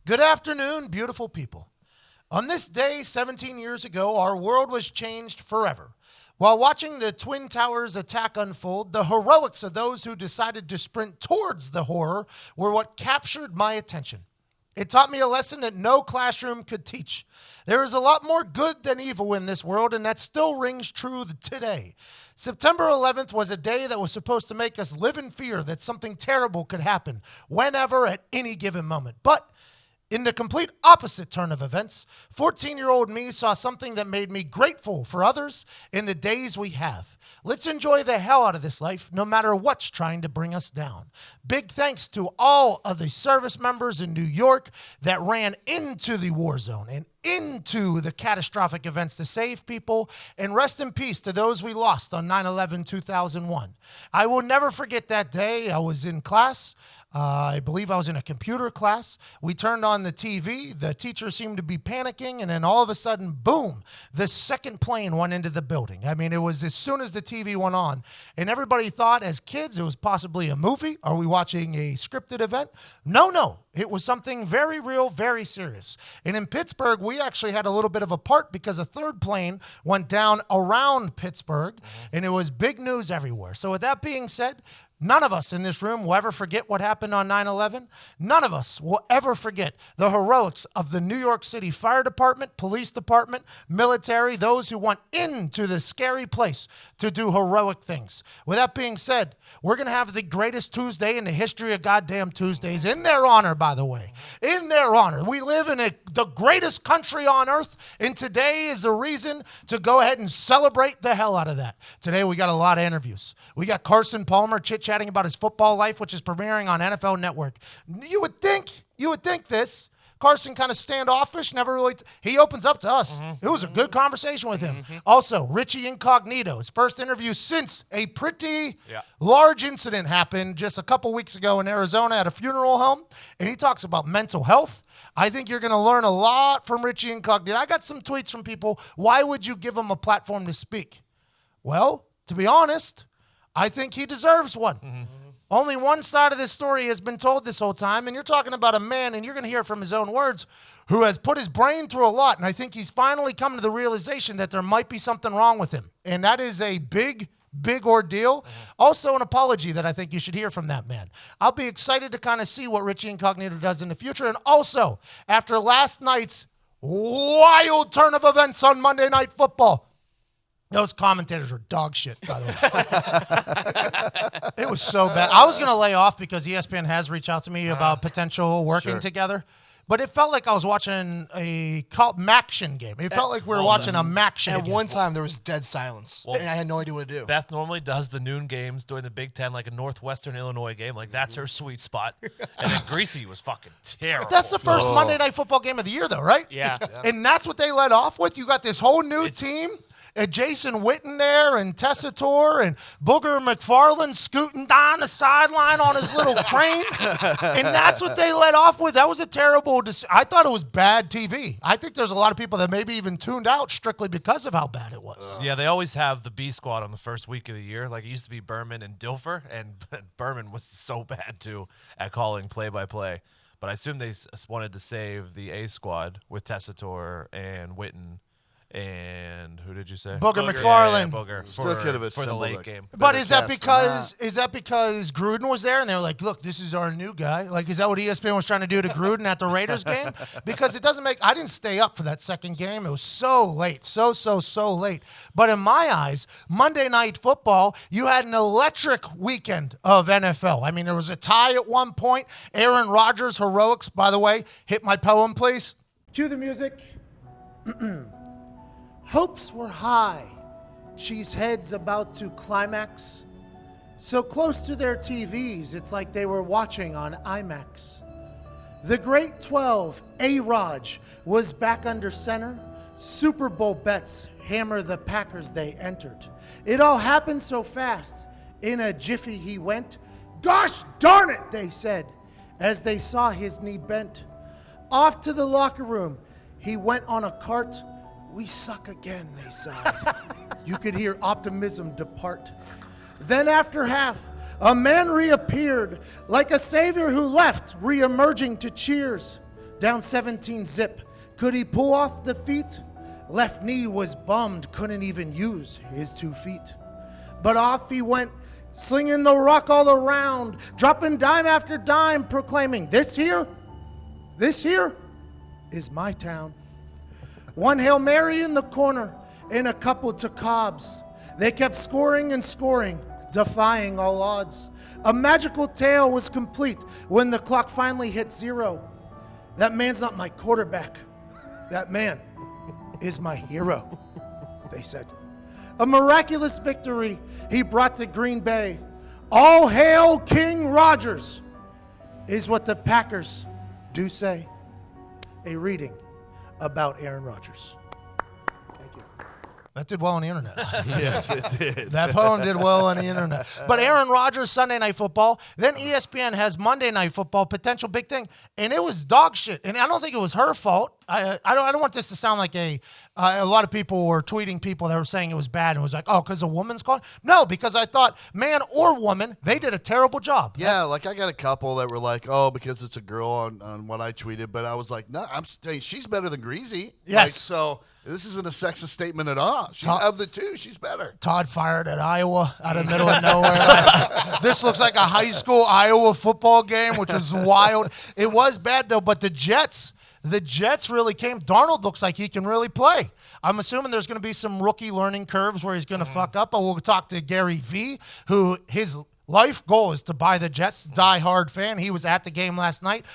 Good afternoon, beautiful people. On this day 17 years ago, our world was changed forever. While watching the Twin Towers attack unfold, the heroics of those who decided to sprint towards the horror were what captured my attention. It taught me a lesson that no classroom could teach. There is a lot more good than evil in this world, and that still rings true today. September 11th was a day that was supposed to make us live in fear that something terrible could happen whenever at any given moment. But in the complete opposite turn of events, 14-year-old me saw something that made me grateful for others in the days we have. Let's enjoy the hell out of this life, no matter what's trying to bring us down. Big thanks to all of the service members in New York that ran into the war zone and into the catastrophic events to save people, and rest in peace to those we lost on 9/11/2001. I will never forget that day. I was in class. I believe I was in a computer class. We turned on the TV. The teacher seemed to be panicking, and then all of a sudden, boom, the second plane went into the building. I mean, it was as soon as the TV went on, and everybody thought as kids it was possibly a movie. Are we watching a scripted event? No. It was something very real, very serious. And in Pittsburgh, we actually had a little bit of a part because a third plane went down around Pittsburgh, and it was big news everywhere. So with that being said, none of us in this room will ever forget what happened on 9/11. None of us will ever forget the heroics of the New York City Fire Department, Police Department, military, those who went into the scary place to do heroic things. With that being said, we're going to have the greatest Tuesday in the history of goddamn Tuesdays, in their honor, by the way. In their honor. We live in the greatest country on earth, and today is a reason to go ahead and celebrate the hell out of that. Today we got a lot of interviews. We got Carson Palmer chit-chatting about his football life, which is premiering on NFL Network. You would think this. Carson kind of standoffish, never really, he opens up to us. It was a good conversation with him. Also, Richie Incognito, his first interview since a pretty large incident happened just a couple weeks ago in Arizona at a funeral home, and he talks about mental health. I think you're going to learn a lot from Richie Incognito. I got some tweets from people. Why would you give him a platform to speak? Well, to be honest, I think he deserves one. Only one side of this story has been told this whole time, and you're talking about a man, and you're going to hear it from his own words, who has put his brain through a lot, and I think he's finally come to the realization that there might be something wrong with him, and that is a big ordeal. Also, an apology that I think you should hear from that man. I'll be excited to kind of see what Richie Incognito does in the future, and also, after last night's wild turn of events on Monday Night Football, those commentators were dog shit, by the way. It was so bad. I was going to lay off because ESPN has reached out to me about potential working together. But it felt like I was watching a Maction game. It felt like we were watching a Maction game. At one time, there was dead silence, and I had no idea what to do. Beth normally does the noon games during the Big Ten, like a Northwestern Illinois game. Like, that's her sweet spot. And then Greasy was fucking terrible. That's the first Monday Night Football game of the year, though, right? Yeah. And that's what they led off with? You got this whole new team? And Jason Witten there, and Tessitore, and Booger McFarland scooting down the sideline on his little crane. And that's what they led off with. That was a terrible I thought it was bad TV. I think there's a lot of people that maybe even tuned out strictly because of how bad it was. Yeah, they always have the B squad on the first week of the year. Like, it used to be Berman and Dilfer, and Berman was so bad, too, at calling play-by-play. But I assume they wanted to save the A squad with Tessitore and Witten. And who did you say? Booger McFarland. Yeah, Booger Still could have for the late like game. But is that because Gruden was there and they were like, look, this is our new guy? Like, is that what ESPN was trying to do to Gruden at the Raiders game? Because it doesn't make – I didn't stay up for that second game. It was so late, so late. But in my eyes, Monday Night Football, you had an electric weekend of NFL. I mean, there was a tie at one point. Aaron Rodgers' heroics, by the way. Hit my poem, please. Cue the music. Hopes were high, cheeseheads about to climax. So close to their TVs, it's like they were watching on IMAX. The Great 12, A-Raj, was back under center. Super Bowl bets hammer the Packers they entered. It all happened so fast. In a jiffy he went. Gosh darn it, they said, as they saw his knee bent. Off to the locker room, he went on a cart. We suck again, they sighed. You could hear optimism depart. Then after half, a man reappeared, like a savior who left, re-emerging to cheers. down 17 zip. Could he pull off the feat? Left knee was bummed, couldn't even use his 2 feet. But off he went, slinging the rock all around, dropping dime after dime, proclaiming, this here is my town. One Hail Mary in the corner and a couple to Cobbs. They kept scoring and scoring, defying all odds. A magical tale was complete when the clock finally hit 0. That man's not my quarterback. That man is my hero, they said. A miraculous victory he brought to Green Bay. All hail King Rodgers is what the Packers do say. A reading about Aaron Rodgers. Thank you. That did well on the internet. Yes, it did. That poem did well on the internet. But Aaron Rodgers, Sunday Night Football. Then ESPN has Monday Night Football, potential big thing. And it was dog shit. And I don't think it was her fault. I don't want this to sound like a lot of people were tweeting people that were saying it was bad. And it was like, oh, because a woman's calling? No, because I thought, man or woman, they did a terrible job. Yeah, like I got a couple that were like, oh, because it's a girl on what I tweeted. But I was like, no, she's better than Greasy. Yes. Like, so this isn't a sexist statement at all. Of the two, she's better. Todd fired at Iowa out of the middle of nowhere. This looks like a high school Iowa football game, which was wild. It was bad, though, but the Jets really came. Darnold looks like he can really play. I'm assuming there's going to be some rookie learning curves where he's going to fuck up, but we'll talk to Gary Vee, who his life goal is to buy the Jets, die-hard fan. He was at the game last night.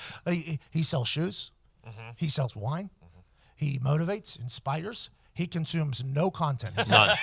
He sells shoes. He sells wine. He motivates, inspires. He consumes no content. None.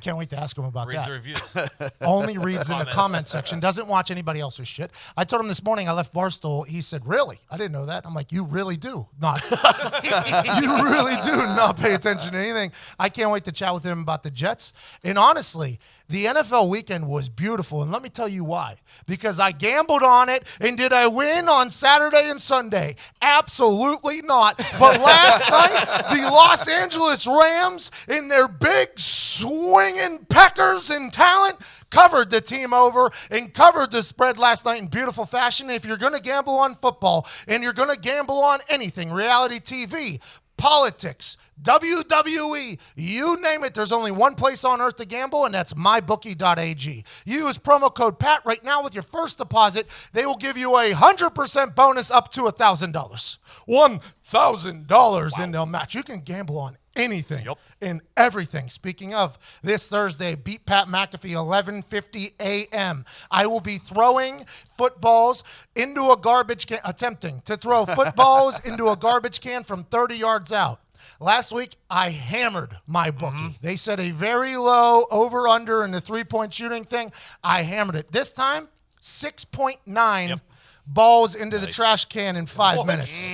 Can't wait to ask him about Reads that. the reviews. Only reads in the Comments. comment section. Doesn't watch anybody else's shit. I told him this morning I left Barstool. He said, really? I didn't know that. I'm like, you really do not. You really do not pay attention to anything. I can't wait to chat with him about the Jets. And honestly, the NFL weekend was beautiful, and let me tell you why. Because I gambled on it, and did I win on Saturday and Sunday? Absolutely not. But last night, the Los Angeles Rams, in their big swinging peckers and talent, covered the team over and covered the spread last night in beautiful fashion. If you're going to gamble on football, and you're going to gamble on anything, reality TV, politics, WWE, you name it, there's only one place on earth to gamble, and that's mybookie.ag. Use promo code PAT right now with your first deposit. They will give you a 100% bonus up to $1,000. $1,000 and they'll match. You can gamble on anything and everything. Speaking of, this Thursday, beat Pat McAfee, 11:50 a.m. I will be throwing footballs into a garbage can, attempting to throw footballs into a garbage can from 30 yards out. Last week, I hammered my bookie. They said a very low over-under in the three-point shooting thing. I hammered it. This time, 6.9 balls into the trash can in 5 minutes.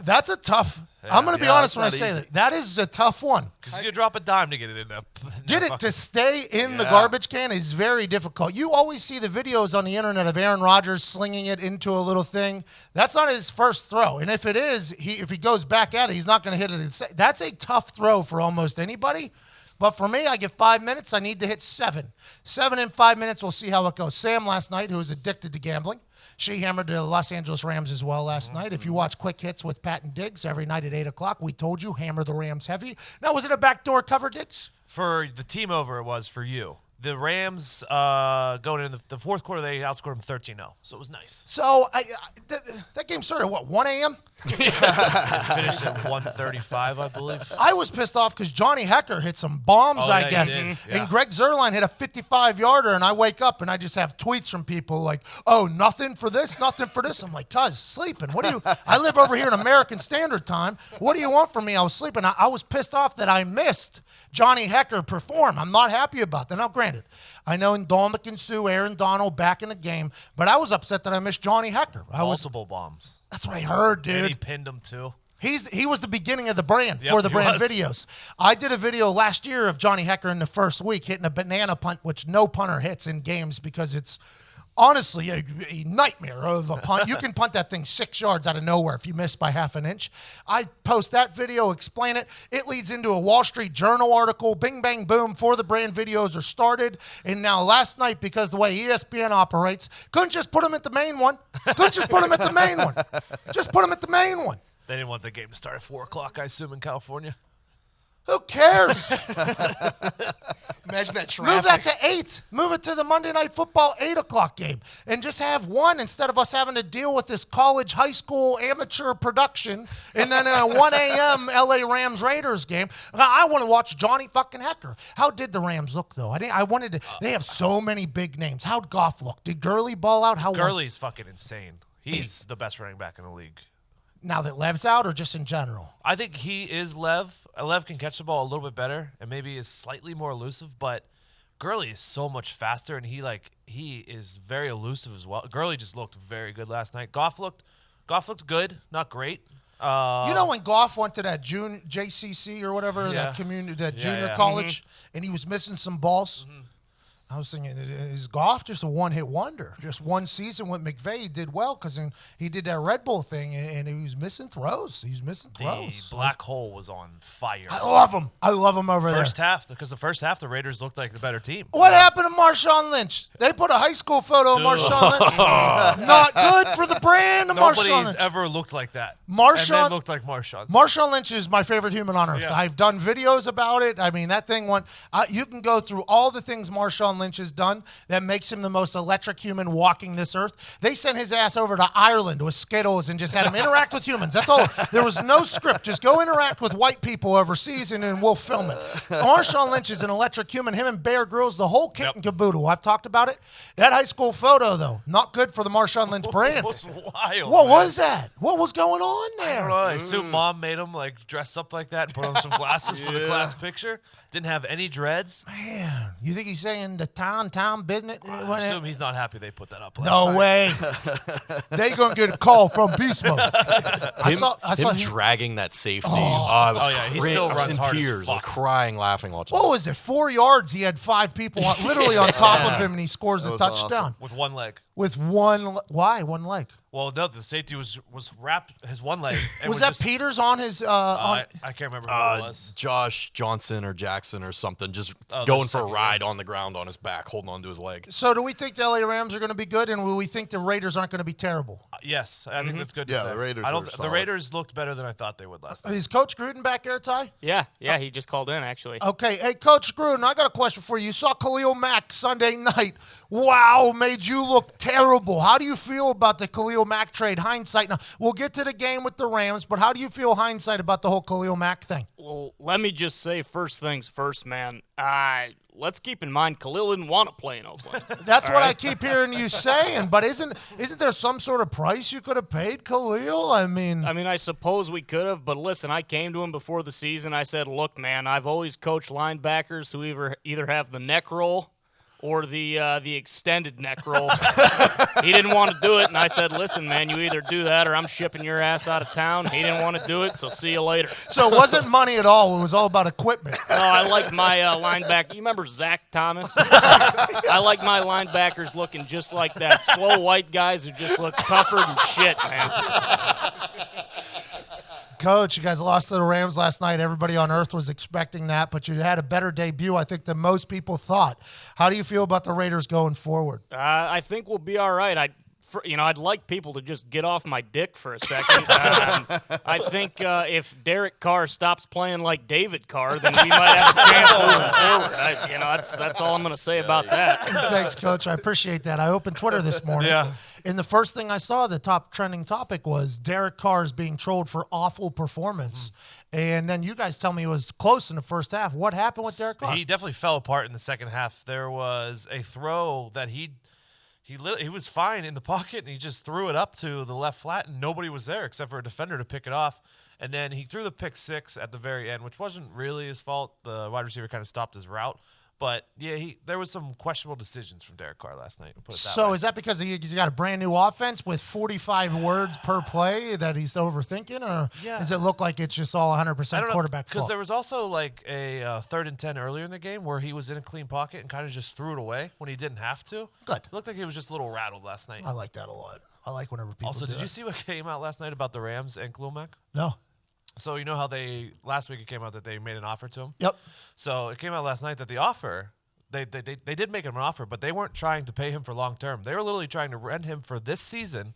That's a tough. I'm going to be honest when I say that. That is a tough one. Because you drop a dime to get it in there. Get it to stay in the garbage can is very difficult. You always see the videos on the internet of Aaron Rodgers slinging it into a little thing. That's not his first throw. And if it is, if he goes back at it, he's not going to hit it. That's a tough throw for almost anybody. But for me, I get 5 minutes. I need to hit 7. 7 in 5 minutes. We'll see how it goes. Sam last night, who was addicted to gambling, she hammered the Los Angeles Rams as well last night. If you watch Quick Hits with Pat and Diggs every night at 8 o'clock, we told you, hammer the Rams heavy. Now, was it a backdoor cover, Diggs? For the team over, it was for you. The Rams, going in the fourth quarter, they outscored them 13-0. So it was nice. So that game started at, what, 1 a.m.? It finished at 1:35, I believe. I was pissed off because Johnny Hecker hit some bombs, I guess. And Greg Zuerlein hit a 55-yarder, and I wake up and I just have tweets from people like, oh, nothing for this, nothing for this. I'm like, cuz, sleeping. What do you? I live over here in American Standard Time. What do you want from me? I was sleeping. I was pissed off that I missed Johnny Hecker perform. I'm not happy about that. Now, granted, I know Ndamukong Suh, Aaron Donald back in the game, but I was upset that I missed Johnny Hecker. Multiple bombs. That's what I heard, dude. And he pinned him, too. He was the beginning of the brand for the brand videos. I did a video last year of Johnny Hecker in the first week hitting a banana punt, which no punter hits in games because it's Honestly, a nightmare of a punt. You can punt that thing 6 yards out of nowhere if you miss by half an inch. I post that video, explain it. It leads into a Wall Street Journal article. Bing, bang, boom. For the brand videos are started. And now last night, because the way ESPN operates, couldn't just put them at the main one. Just put them at the main one. They didn't want the game to start at 4 o'clock, I assume, in California. Who cares? Imagine that traffic. Move that to 8. Move it to the Monday Night Football 8 o'clock game. And just have one instead of us having to deal with this college, high school, amateur production and then a 1 a.m. LA Rams Raiders game. I want to watch Johnny fucking Hecker. How did the Rams look, though? I wanted to. They have so many big names. How'd Goff look? Did Gurley ball out? Gurley's fucking insane. He's the best running back in the league. Now that Lev's out or just in general? I think he is Lev. Lev can catch the ball a little bit better and maybe is slightly more elusive, but Gurley is so much faster and he is very elusive as well. Gurley just looked very good last night. Goff looked good, not great. When Goff went to that JCC or whatever, that junior college, and he was missing some balls. Mm-hmm. I was thinking, is Goff just a one-hit wonder? Just one season with McVay, he did well because he did that Red Bull thing, and he was missing throws. The black hole was on fire. I love him. Over there. First half, because the first half, the Raiders looked like the better team. What happened to Marshawn Lynch? They put a high school photo of Marshawn Lynch. Not good for the brand of Marshawn Lynch. Nobody's ever looked like that. And then looked like Marshawn. Marshawn Lynch is my favorite human on earth. Yeah. I've done videos about it. I mean, that thing went. You can go through all the things Marshawn Lynch has done that makes him the most electric human walking this earth. They sent his ass over to Ireland with Skittles and just had him interact with humans. That's all. There was no script. Just go interact with white people overseas and we'll film it. Marshawn Lynch is an electric human. Him and Bear Grylls, the whole kit and caboodle. I've talked about it. That high school photo, though, not good for the Marshawn Lynch brand. It was wild. What was that? What was going on there? I don't know. I assume mom made him dress up like that and put on some glasses for the class picture. Didn't have any dreads. Man, you think he's saying the town business? I assume he's not happy they put that up last No night. way. They gonna get a call from Beast Mode. I saw him dragging that safety. I was he still I was runs in hard as tears. I was fuck. crying, laughing, watching. What was it? 4 yards. He had 5 people literally on top of him, and he scores a was touchdown awesome. With one leg. with one. Why one leg? Well, no, the safety was wrapped his one leg. And Was that just, Peters on his? I can't remember who it was. Josh Johnson or Jackson or something, just Oh, going that's for a second, ride on the ground on his back, holding onto his leg. So do we think the LA Rams are going to be good, and will we think the Raiders aren't going to be terrible? Yes, I think that's good to Yeah, say. the Raiders I were don't. The solid. Raiders looked better than I thought they would last night. Is Coach Gruden back there, Ty? Yeah, he just called in, actually. Okay, hey, Coach Gruden, I got a question for you. You saw Khalil Mack Sunday night. Wow, made you look terrible. How do you feel about the Khalil Mack trade? Hindsight. Now, we'll get to the game with the Rams, but how do you feel hindsight about the whole Khalil Mack thing? Well, let me just say first things first, man. Let's keep in mind Khalil didn't want to play in Oakland. That's what I keep hearing you saying, but isn't there some sort of price you could have paid Khalil? I mean, I suppose we could have, but listen, I came to him before the season. I said, look, man, I've always coached linebackers who either have the neck roll or the extended neck roll. He didn't want to do it, and I said, listen, man, you either do that or I'm shipping your ass out of town. He didn't want to do it, so see you later. so it wasn't money at all. It was all about equipment. No, I like my linebacker. You remember Zach Thomas? I like my linebackers looking just like that. Slow white guys who just look tougher than shit, man. Coach, you guys lost to the Rams last night. Everybody on earth was expecting that, but you had a better debut, I think, than most people thought. How do you feel about the Raiders going forward? I think we'll be all right. I'd like people to just get off my dick for a second. I think if Derek Carr stops playing like David Carr, then we might have a chance moving forward. That's all I'm going to say about that. Thanks, Coach. I appreciate that. I opened Twitter this morning. Yeah. And the first thing I saw, the top trending topic was Derek Carr is being trolled for awful performance. And then you guys tell me it was close in the first half. What happened with Derek Carr? He definitely fell apart in the second half. There was a throw that he was fine in the pocket, and he just threw it up to the left flat, and nobody was there except for a defender to pick it off. And then he threw the pick six at the very end, which wasn't really his fault. The wide receiver kind of stopped his route. But yeah, there was some questionable decisions from Derek Carr last night. Put it that So way. is that because he's got a brand new offense with 45 words per play that he's overthinking, or does it look like it's just all 100% quarterback fault? Because there was also like a 3rd and 10 earlier in the game where he was in a clean pocket and kind of just threw it away when he didn't have to. Good. It looked like he was just a little rattled last night. I like that a lot. I like whenever people Also, do did you that. see what came out last night about the Rams and Khalil Mack? No. So you know how last week it came out that they made an offer to him? Yep. So it came out last night that the offer, they did make him an offer, but they weren't trying to pay him for long term. They were literally trying to rent him for this season,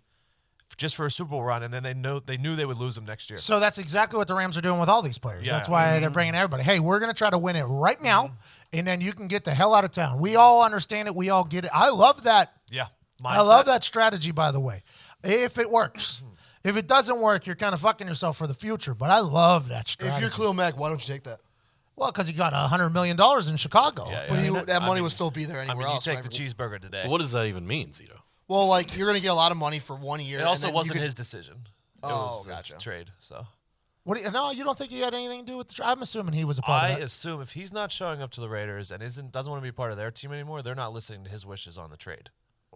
just for a Super Bowl run, and then they knew they would lose him next year. So that's exactly what the Rams are doing with all these players. Yeah. That's why they're bringing everybody. Hey, we're going to try to win it right now, and then you can get the hell out of town. We all understand it. We all get it. I love that. Yeah. I love that strategy, by the way, if it works. If it doesn't work, you're kind of fucking yourself for the future. But I love that strategy. If you're Khalil Mack, why don't you take that? Well, because he got $100 million in Chicago. Yeah, But that money would still be there I anywhere mean, you else. take right? the cheeseburger today. What does that even mean, Zito? Well, like you're going to get a lot of money for 1 year. It and also then you wasn't could- his decision. It Oh, was gotcha. a trade. So No, you don't think he had anything to do with the trade? I'm assuming he was a part I of that. assume if he's not showing up to the Raiders and doesn't want to be part of their team anymore, they're not listening to his wishes on the trade.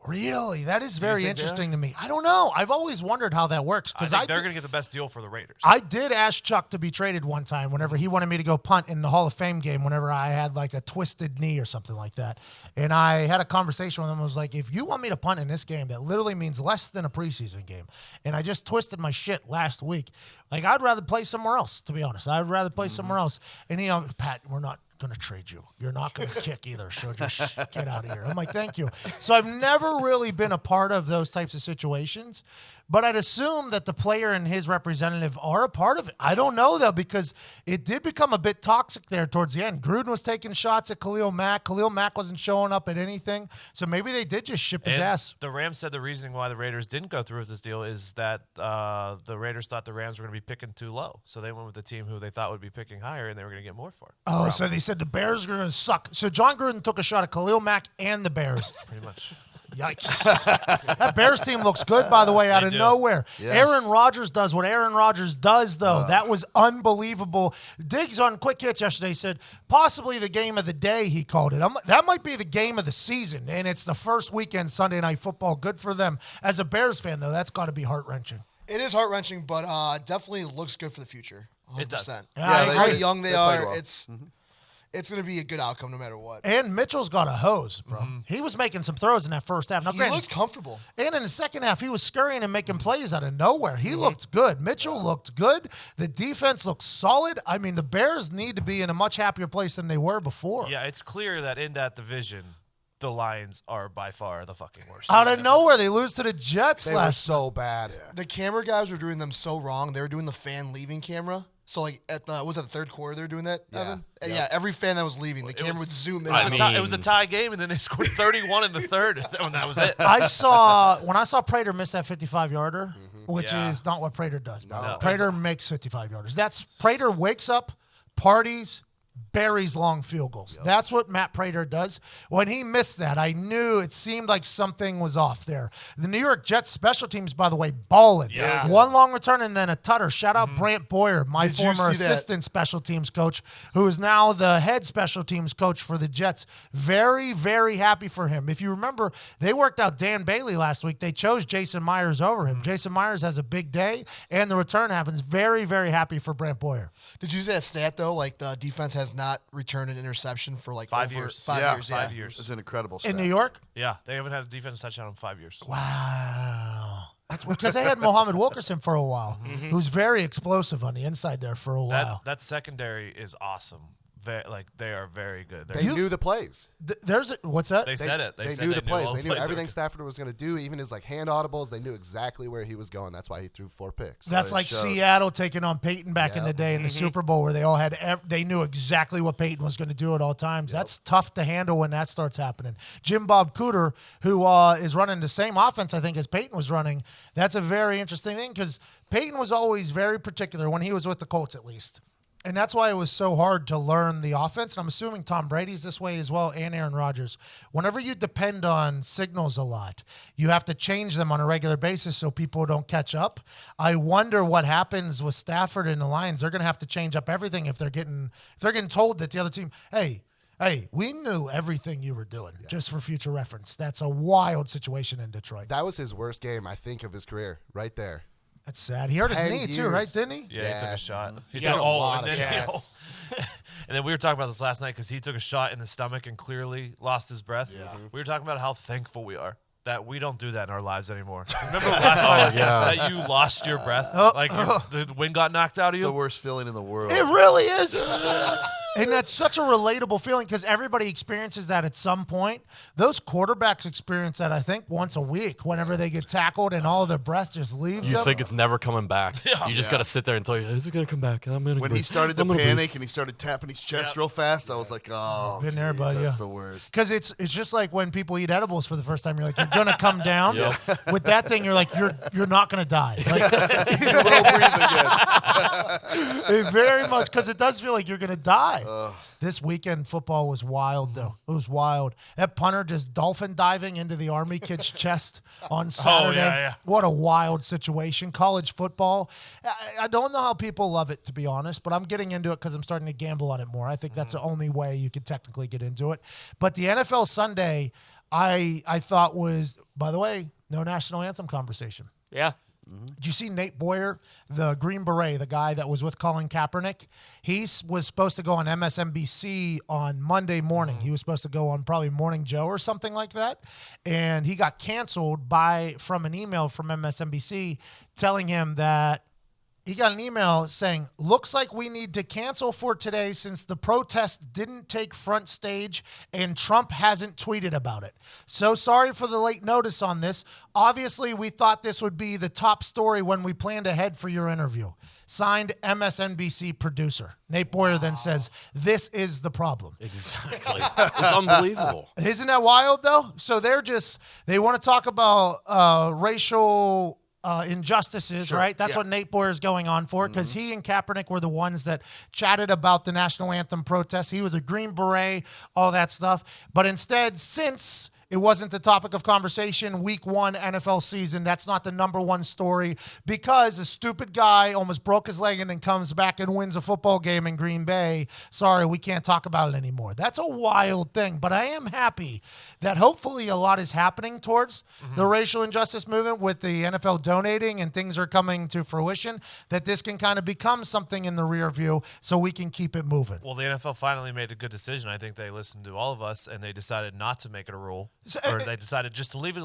Really? That is very think they interesting to me. I don't know. I've always wondered how that works. I Because think they're going to get the best deal for the Raiders. I did ask Chuck to be traded one time whenever he wanted me to go punt in the Hall of Fame game whenever I had like a twisted knee or something like that. And I had a conversation with him. I was like, if you want me to punt in this game, that literally means less than a preseason game. And I just twisted my shit last week. Like, I'd rather play somewhere else, to be honest. I'd rather play somewhere else. And he, Pat, we're not going to trade you. You're not going to kick either. So just get out of here. I'm like, thank you. So I've never really been a part of those types of situations, but I'd assume that the player and his representative are a part of it. I don't know, though, because it did become a bit toxic there towards the end. Gruden was taking shots at Khalil Mack. Khalil Mack wasn't showing up at anything. So maybe they did just ship his And ass. The Rams said the reasoning why the Raiders didn't go through with this deal is that the Raiders thought the Rams were going to be picking too low. So they went with the team who they thought would be picking higher, and they were going to get more for it. Oh, so they said the Bears are going to suck. So John Gruden took a shot at Khalil Mack and the Bears. Pretty much. Yikes. That Bears team looks good, by the way, out of do. nowhere. Aaron Rodgers does what Aaron Rodgers does, though. That was unbelievable. Diggs on Quick Hits yesterday said, possibly the game of the day, he called it. That might be the game of the season, and it's the first weekend Sunday Night Football. Good for them. As a Bears fan, though, that's got to be heart-wrenching. It is heart-wrenching, but definitely looks good for the future. 100%. It does. How young they play are, well. it's going to be a good outcome no matter what. And Mitchell's got a hose, bro. He was making some throws in that first half. Now, He granted, looked comfortable. and in the second half, he was scurrying and making plays out of nowhere. He looked good. Mitchell looked good. The defense looked solid. I mean, the Bears need to be in a much happier place than they were before. Yeah, it's clear that in that division, the Lions are by far the fucking worst. Out of nowhere, they lose to the Jets They were last. so bad. The camera guys were doing them so wrong. They were doing the fan leaving camera. So, like, was it the third quarter they were doing that, Evan? And yeah, every fan that was leaving, the camera would zoom in. It was a tie game, and then they scored 31 in the third, and that was it. When I saw Prater miss that 55-yarder, which Yeah. is not what Prater does. No. Prater makes 55-yarders. That's Prater wakes up, parties, buries long field goals. That's what Matt Prater does. When he missed that, I knew it seemed like something was off there. The New York Jets special teams, by the way, balling. Yeah. One long return and then a tutter. Shout out Brant Boyer, my Did you former see that? assistant special teams coach, who is now the head special teams coach for the Jets. Very, very happy for him. If you remember, they worked out Dan Bailey last week. They chose Jason Myers over him. Jason Myers has a big day, and the return happens. Very, very happy for Brant Boyer. Did you see that stat, though? Like, the defense has not returned an interception for, like, 5 over years. 5 years. Yeah. 5 years. It's an incredible In stat. New York? Yeah, they haven't had a defense touchdown in 5 years. Wow. That's because they had Mohamed Wilkerson for a while, who's very explosive on the inside there for a while. That secondary is awesome. They are very good. They knew the plays. What's that? They said it. They said knew the plays. all They knew plays everything are- Stafford was going to do, even his hand audibles. They knew exactly where he was going. That's why he threw 4 picks. That's like Seattle taking on Peyton back in the day in the Super Bowl, where they all had they knew exactly what Peyton was going to do at all times. That's tough to handle when that starts happening. Jim Bob Cooter, who is running the same offense I think as Peyton was running, that's a very interesting thing because Peyton was always very particular when he was with the Colts, at least. And that's why it was so hard to learn the offense. And I'm assuming Tom Brady's this way as well, and Aaron Rodgers. Whenever you depend on signals a lot, you have to change them on a regular basis so people don't catch up. I wonder what happens with Stafford and the Lions. They're going to have to change up everything if they're getting told that the other team, hey, Hey, we knew everything you were doing, just for future reference. That's a wild situation in Detroit. That was his worst game, I think, of his career, right there. That's sad. He hurt his 10 knee too, years. right? Didn't he? Yeah, he took a shot. He's got done a lot and of then, shots. and then we were talking about this last night because he took a shot in the stomach and clearly lost his breath. Yeah. We were talking about how thankful we are that we don't do that in our lives anymore. Remember last time that you lost your breath? Like the wind got knocked out of It's you? the worst feeling in the world. It really is. And that's such a relatable feeling because everybody experiences that at some point. Those quarterbacks experience that, I think, once a week whenever they get tackled and all their breath just leaves You them. think it's never coming back. You just got to sit there and tell you, is it going to come back? When he started to panic and he started tapping his chest real fast, I was like, oh, Been there, geez, buddy, that's yeah. the worst. Because it's just like when people eat edibles for the first time. You're like, you're gonna come down. With that thing, you're like, you're not gonna die. Like, You will breathe again. it very much because it does feel like you're gonna die. This weekend football was wild, though. It was wild. That punter just dolphin diving into the Army kid's chest on Saturday. yeah. What a wild situation. College football. I don't know how people love it, to be honest, but I'm getting into it because I'm starting to gamble on it more. I think that's the only way you could technically get into it. But the NFL Sunday, I thought was, by the way, no national anthem conversation. Yeah. Did you see Nate Boyer, the Green Beret, the guy that was with Colin Kaepernick? He was supposed to go on MSNBC on Monday morning. He was supposed to go on probably Morning Joe or something like that. And he got canceled from an email from MSNBC telling him that he got an email saying, looks like we need to cancel for today since the protest didn't take front stage and Trump hasn't tweeted about it. So sorry for the late notice on this. Obviously, we thought this would be the top story when we planned ahead for your interview. Signed, MSNBC producer. Nate Boyer then says, this is the problem. Exactly. It's unbelievable. Isn't that wild, though? So they want to talk about racial injustices, right? That's what Nate Boyer is going on for because he and Kaepernick were the ones that chatted about the national anthem protest. He was a Green Beret, all that stuff. But instead, since it wasn't the topic of conversation, week 1 NFL season, that's not the number one story because a stupid guy almost broke his leg and then comes back and wins a football game in Green Bay. Sorry, we can't talk about it anymore. That's a wild thing, but I am happy that hopefully a lot is happening towards the racial injustice movement with the NFL donating and things are coming to fruition, that this can kind of become something in the rear view so we can keep it moving. Well, the NFL finally made a good decision. I think they listened to all of us and they decided not to make it a rule. Or they decided just to leave it,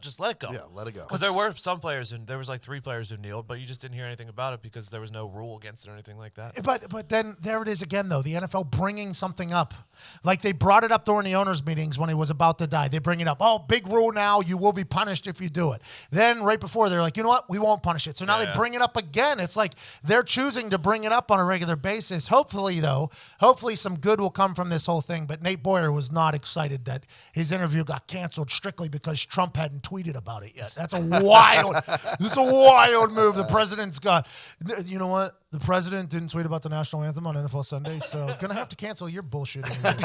just let it go. Yeah, let it go. Because there were some players, and there was like 3 players who kneeled, but you just didn't hear anything about it because there was no rule against it or anything like that. But then there it is again, though, the NFL bringing something up. Like they brought it up during the owners' meetings when he was about to die. They bring it up. Oh, big rule now. You will be punished if you do it. Then right before, they're like, you know what? We won't punish it. So now they bring it up again. It's like they're choosing to bring it up on a regular basis. Hopefully some good will come from this whole thing. But Nate Boyer was not excited that his interview got canceled strictly because Trump hadn't tweeted about it yet. That's a wild move the president's got. You know what? The president didn't tweet about the national anthem on NFL Sunday, so gonna have to cancel your bullshit. That's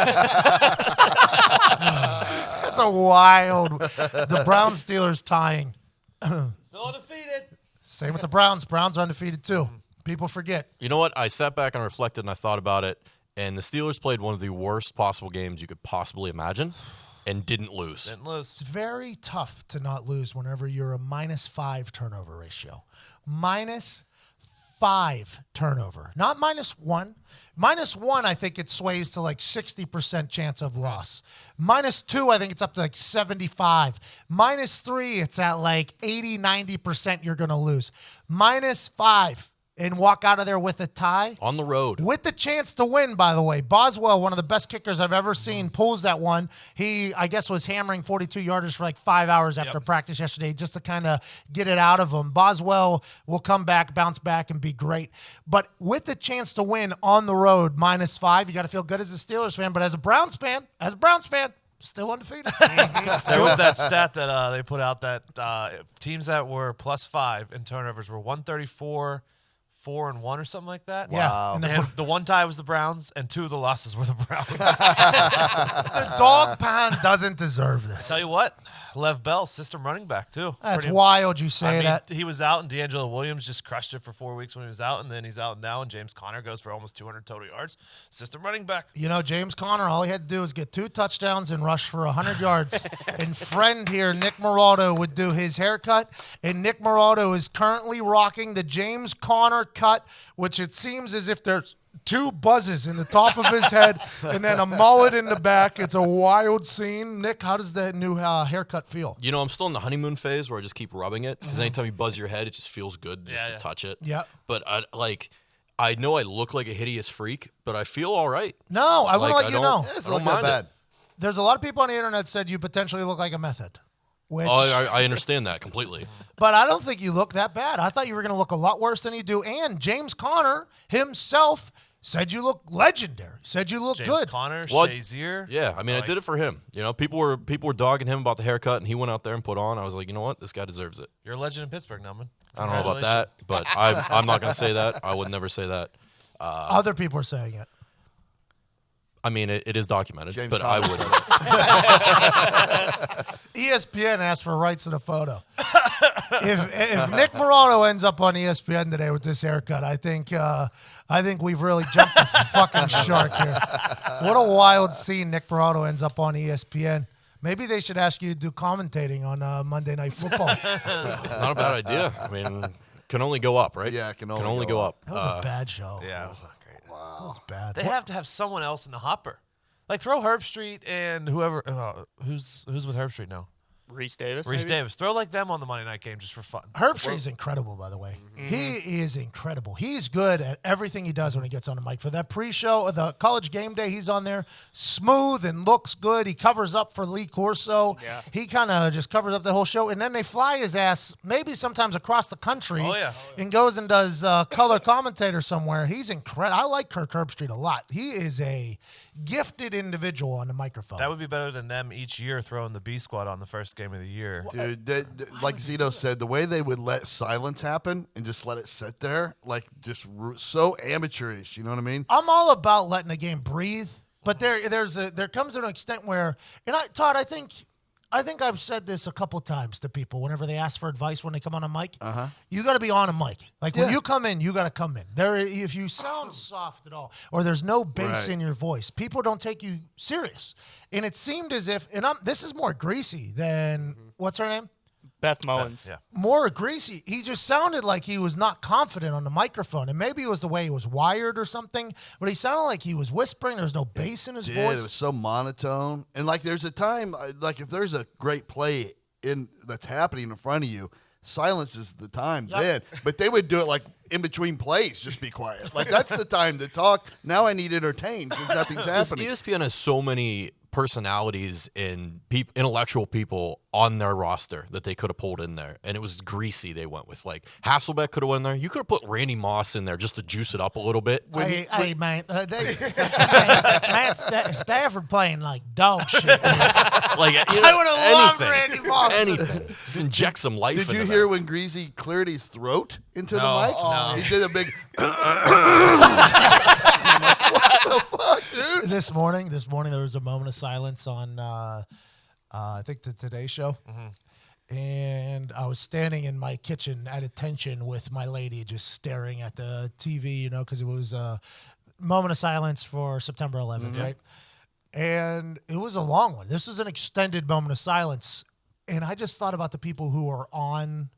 a wild. The Browns Steelers tying. Still undefeated. Same with the Browns. Browns are undefeated too. People forget. You know what? I sat back and reflected and I thought about it, and the Steelers played one of the worst possible games you could possibly imagine and didn't lose. It's very tough to not lose whenever you're a -5 turnover ratio. -5 turnover, not -1. -1, I think it sways to like 60% chance of loss. -2, I think it's up to like 75. -3, it's at like 80, 90% you're going to lose. -5 and walk out of there with a tie. On the road. With the chance to win, by the way. Boswell, one of the best kickers I've ever seen, pulls that one. He, I guess, was hammering 42-yarders for like 5 hours after practice yesterday just to kind of get it out of him. Boswell will come back, bounce back, and be great. But with the chance to win on the road, -5, you got to feel good as a Steelers fan. But as a Browns fan, still undefeated. There was that stat that they put out that teams that were +5 in turnovers were 134, 4-1 or something like that. Yeah. And the one tie was the Browns, and 2 of the losses were the Browns. The dog pound doesn't deserve this. Tell you what, Lev Bell, system running back too. That's Pretty- wild you say I mean, that. he was out, and D'Angelo Williams just crushed it for 4 weeks when he was out, and then he's out now, and James Conner goes for almost 200 total yards. System running back. You know, James Conner, all he had to do was get 2 touchdowns and rush for 100 yards. And friend here, Nick Morado, would do his haircut. And Nick Morado is currently rocking the James Conner cut, which it seems as if there's 2 buzzes in the top of his head and then a mullet in the back. It's a wild scene. Nick, how does that new haircut feel? You know, I'm still in the honeymoon phase where I just keep rubbing it because anytime you buzz your head, it just feels good just to touch it. Yeah. But I know I look like a hideous freak, but I feel all right. No, I want to Like, let you know. It's I not don't that mind bad. it. There's a lot of people on the internet said you potentially look like a method. Which, Oh, I understand that completely. but I don't think you look that bad. I thought you were going to look a lot worse than you do. And James Conner himself said you look legendary. Said you look James good. Conner, What? Shazier. Yeah, I mean, I did it for him. You know, people were dogging him about the haircut, and he went out there and put on. I was like, you know what, this guy deserves it. You're a legend in Pittsburgh now, man. I don't know about that, but I'm not going to say that. I would never say that. Other people are saying it. I mean, it is documented, James but I Conner wouldn't. ESPN asked for rights to the photo. If Nick Morado ends up on ESPN today with this haircut, I think we've really jumped the fucking shark here. What a wild scene! Nick Morado ends up on ESPN. Maybe they should ask you to do commentating on Monday Night Football. Not a bad idea. I mean, can only go up, right? Yeah, can only only go go up. That was a bad show. Yeah, it was not great. That was bad. They have to have someone else in the hopper. Like throw Herb Street and whoever who's with Herb Street now. Reese Davis. Reese maybe? Davis. Throw like them on the Monday night game just for fun. Herb Street is incredible, by the way. He is incredible. He's good at everything he does when he gets on the mic. For that pre-show, the College Game Day, he's on there smooth and looks good. He covers up for Lee Corso. Yeah. He kind of just covers up the whole show. And then they fly his ass maybe sometimes across the country and goes and does color commentator somewhere. He's incredible. I like Kirk Herbstreit a lot. He is a gifted individual on the microphone. That would be better than them each year throwing the B squad on the first game of the year. Dude, like Zito said, the way they would let silence happen and just let it sit there, like just so amateurish. You know what I mean? I'm all about letting a game breathe, but there comes to an extent where, and Todd, I think I've said this a couple times to people whenever they ask for advice when they come on a mic. You got to be on a mic. Like when you come in, you got to come in. If you sound soft at all, or there's no bass in your voice, people don't take you serious. And it seemed as if, this is more greasy than what's her name? Beth Mowens. Yeah. More greasy. He just sounded like he was not confident on the microphone. And maybe it was the way he was wired or something, but he sounded like he was whispering. There was no bass in his Yeah, voice. it was so monotone. And like there's a time, like if there's a great play that's happening in front of you, silence is the time then. But they would do it like in between plays, just be quiet. Like that's the time to talk. Now I need entertained because nothing's happening. ESPN has so many personalities and intellectual people on their roster that they could have pulled in there, and it was greasy. They went with like Hasselbeck could have went there. You could have put Randy Moss in there just to juice it up a little bit. Hey, man, Stafford playing like dog shit. Like I would have loved Randy Moss. Anything. Just inject some life. Did you into hear that. when Greasy cleared his throat into the No, mic? no. He did a big. What the fuck, dude? This morning, there was a moment of silence on, I think the Today Show. And I was standing in my kitchen at attention with my lady just staring at the TV, because it was a moment of silence for September 11th, right? And it was a long one. This was an extended moment of silence. And I just thought about the people who are on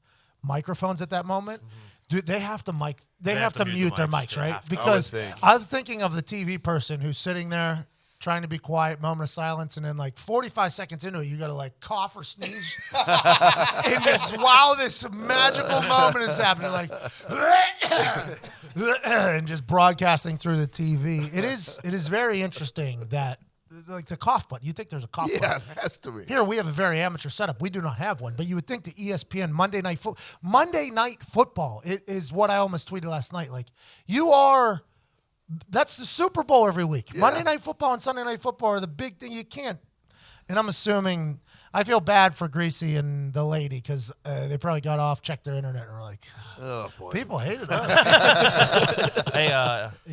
microphones at that moment. Dude, they have to mic. They have to mute their mics, They right? have to. Because I would think. I'm thinking of the TV person who's sitting there trying to be quiet, moment of silence, and then like 45 seconds into it, you got to like cough or sneeze. And this magical moment is happening, like, and just broadcasting through the TV. It is very interesting that, like the cough button. You think there's a cough Yeah, button? it has to be. Here we have a very amateur setup. We do not have one, but you would think the ESPN Monday Night Football is what I almost tweeted last night. Like that's the Super Bowl every week. Yeah. Monday Night Football and Sunday Night Football are the big thing. You can't. And I'm assuming I feel bad for Greasy and the lady because they probably got off, checked their internet, and were like, Oh boy. people hated us. Hey,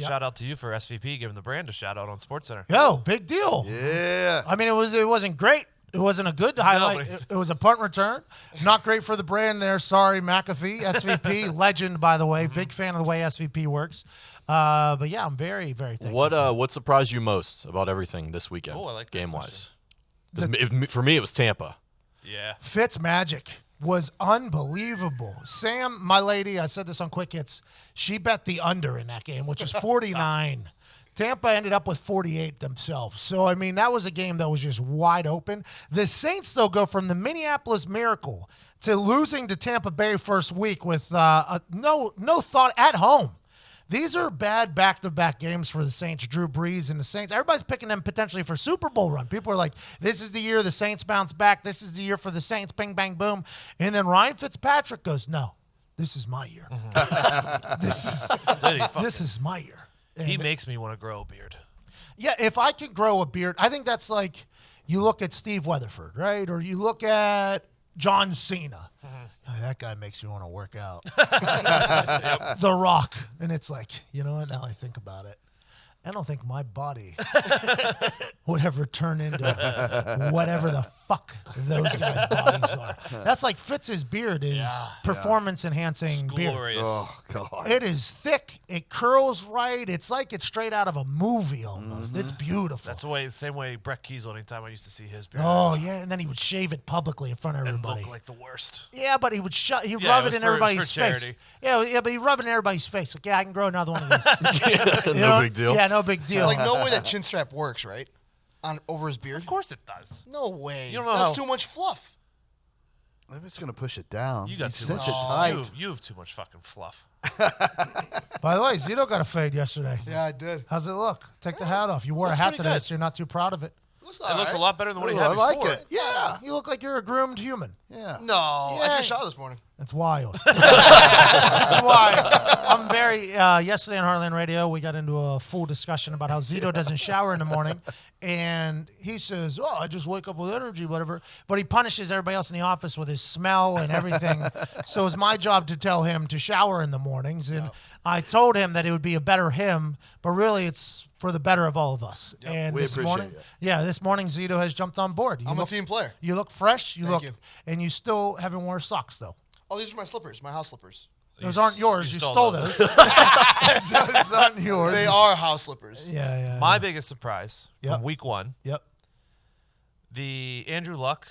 shout out to you for SVP giving the brand a shout out on SportsCenter. Yo, big deal. Yeah. I mean, it wasn't great. It wasn't a good highlight. but it's- It was a punt return. Not great for the brand there. Sorry, McAfee. SVP, legend, by the way. Big fan of the way SVP works. But yeah, I'm very, very thankful. What surprised you most about everything this weekend, Oh, I like that game wise? For me, it was Tampa. Yeah. Fitz magic was unbelievable. Sam, my lady, I said this on Quick Hits, she bet the under in that game, which is 49. Tampa ended up with 48 themselves. So, I mean, that was a game that was just wide open. The Saints, though, go from the Minneapolis Miracle to losing to Tampa Bay first week with no thought at home. These are bad back-to-back games for the Saints, Drew Brees and the Saints. Everybody's picking them potentially for Super Bowl run. People are like, this is the year the Saints bounce back. This is the year for the Saints, bing, bang, boom. And then Ryan Fitzpatrick goes, no, this is my year. This is my year. He And makes me want to grow a beard. yeah, if I can grow a beard, I think that's like you look at Steve Weatherford, right? Or you look at John Cena. Oh, that guy makes you want to work out. The Rock. And it's like, you know what? Now I think about it. I don't think my body would ever turn into whatever the fuck those guys' bodies are. That's like Fitz's beard is performance-enhancing beard. Glorious. Oh God. It is thick. It curls right. It's like it's straight out of a movie almost. It's beautiful. That's the same way Brett Kiesel, anytime I used to see his beard. Oh yeah, and then he would shave it publicly in front of And everybody. look like the worst. Yeah, but he would he'd Yeah, rub it it was in for everybody's face. charity. Yeah, but he'd rub it in everybody's face. Like, yeah, I can grow another one of these. You know? big deal. Yeah, no big deal. Like, no way that chin strap works, right? Over his beard? Of course it does. No way. You don't know That's how- too much fluff. Maybe it's gonna push it down. You got He's too such much. a tight. You have too much fucking fluff. By the way, Zito got a fade yesterday. Yeah, I did. How's it look? Take the hat off. You wore a Looks hat pretty today, good. so you're not too proud of it. It looks a lot better than what he Ooh, had I like before. it. Yeah. You look like you're a groomed human. Yeah. No, I Yeah. took a shower this morning. That's wild. That's wild. I'm very, yesterday on Heartland Radio, we got into a full discussion about how Zito doesn't shower in the morning. And he says, oh, I just wake up with energy, whatever. But he punishes everybody else in the office with his smell and everything. So it's my job to tell him to shower in the mornings. And I told him that it would be a better him, but really it's for the better of all of us. And we this appreciate morning, it. this morning Zito has jumped on board. I'm a team player. You look fresh. Thank you. And you still haven't worn socks, though. Oh, these are my slippers, my house slippers. Those aren't yours. You stole stole those. those. Those aren't yours. They are house slippers. Yeah. My biggest surprise Yep. from week one, Yep. the Andrew Luck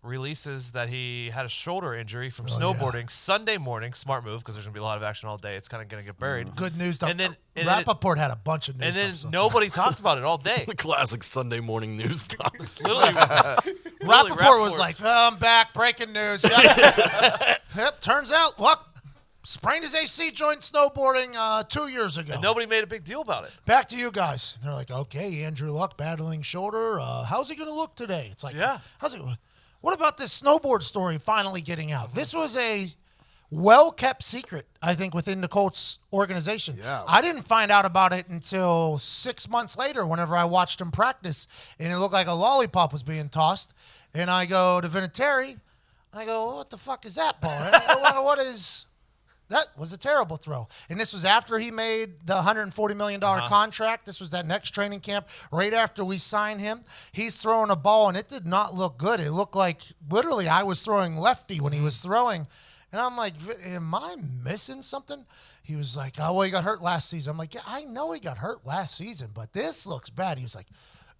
releases that he had a shoulder injury from snowboarding Sunday morning. Smart move because there's going to be a lot of action all day. It's kind of going to get buried. Good news. And then- Rappaport had a bunch of news. And then stuff, so- nobody talked about it all day. The classic Sunday morning news talk. Literally, Rappaport was like, oh, I'm back. Breaking news. Yep. Turns out, Luck sprained his AC joint snowboarding 2 years ago. and nobody made a big deal about it. Back to you guys. They're like, okay, Andrew Luck battling shoulder. How's he going to look today? It's like, Yeah. What about this snowboard story finally getting out? This was a well-kept secret, I think, within the Colts organization. Yeah. I didn't find out about it until 6 months later whenever I watched him practice, and it looked like a lollipop was being tossed. And I go to Vinatieri. I go, what the fuck is that, Paul? What is... That was a terrible throw. And this was after he made the $140 million contract. This was that next training camp right after we signed him. He's throwing a ball, and it did not look good. It looked like literally I was throwing lefty when he was throwing. And I'm like, am I missing something? He was like, oh, well, he got hurt last season. I'm like, yeah, I know he got hurt last season, but this looks bad. He was like,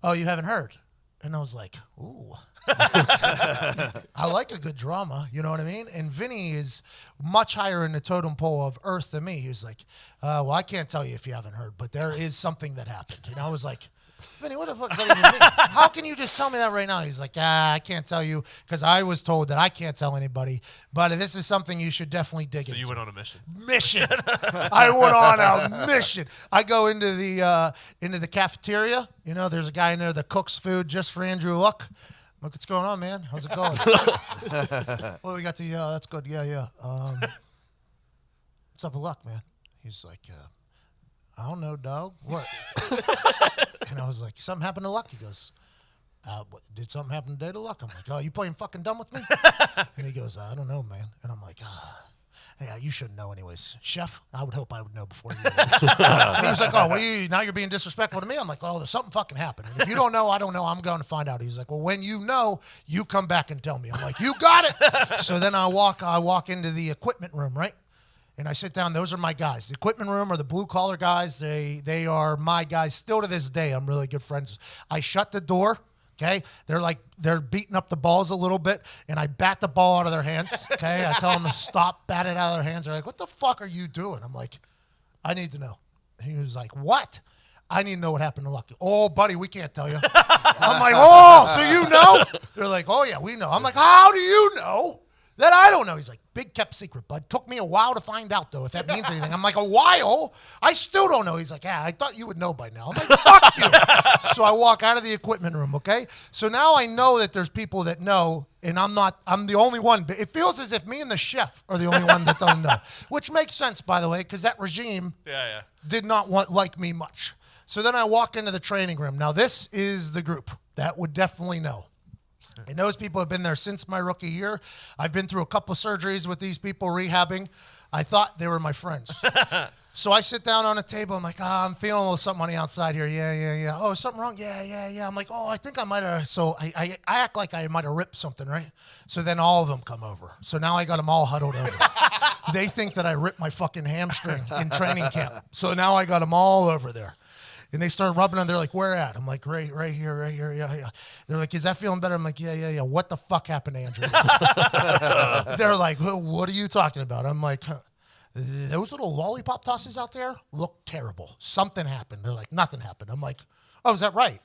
oh, you haven't heard? And I was like, ooh. I like a good drama, you know what I mean? And Vinny is much higher in the totem pole of earth than me. He was like, well, I can't tell you if you haven't heard, but there is something that happened. And I was like, Vinny, what the fuck does that even mean? How can you just tell me that right now? He's like, I can't tell you because I was told that I can't tell anybody, but this is something you should definitely dig So into. you went on a mission. Mission. I went on a mission. I go into the cafeteria. You know, there's a guy in there that cooks food just for Andrew Luck. Look, what's going on, man? How's it going? Well, we got the, that's good. Yeah. What's up with Luck, man? He's like, I don't know, dog. What? And I was like, something happened to Luck. He goes, Did something happen today to Luck? I'm like, oh, you playing fucking dumb with me? And he goes, I don't know, man. And I'm like, yeah, you shouldn't know anyways. Chef, I would hope I would know before you. And he's like, oh, well, now you're being disrespectful to me? I'm like, oh, there's something fucking happened. And if you don't know, I don't know. I'm going to find out. He's like, well, when you know, you come back and tell me. I'm like, you got it. So then I walk into the equipment room, right? And I sit down. Those are my guys. The equipment room are the blue-collar guys. They are my guys. Still to this day, I'm really good friends. I shut the door. Okay, they're beating up the balls a little bit, and I bat the ball out of their hands. Okay, I tell them to stop, bat it out of their hands. They're like, "What the fuck are you doing?" I'm like, "I need to know." He was like, "What?" I need to know what happened to Lucky. Oh, buddy, we can't tell you. I'm like, "Oh, so you know?" They're like, "Oh yeah, we know." I'm like, "How do you know that I don't know?" He's like, "Big kept secret, bud. Took me a while to find out, though, if that means anything." I'm like, "A while? I still don't know." He's like, "Yeah, I thought you would know by now." I'm like, "Fuck you." So I walk out of the equipment room, okay? So now I know that there's people that know, and I'm the only one. But it feels as if me and the chef are the only one that don't know, which makes sense, by the way, because that regime did not like me much. So then I walk into the training room. Now, this is the group that would definitely know. And those people have been there since my rookie year. I've been through a couple surgeries with these people rehabbing. I thought they were my friends. So I sit down on a table. I'm like, I'm feeling a little something on the outside here. Yeah. Oh, something wrong? Yeah. I'm like, oh, I think I might have. So I act like I might have ripped something, right? So then all of them come over. So now I got them all huddled over. They think that I ripped my fucking hamstring in training camp. So now I got them all over there. And they start rubbing on. They're like, "Where at?" I'm like, right here. Yeah. They're like, "Is that feeling better?" I'm like, yeah. What the fuck happened to Andrew? They're like, "What are you talking about?" I'm like, "Those little lollipop tosses out there look terrible. Something happened." They're like, "Nothing happened." I'm like, "Oh, is that right?"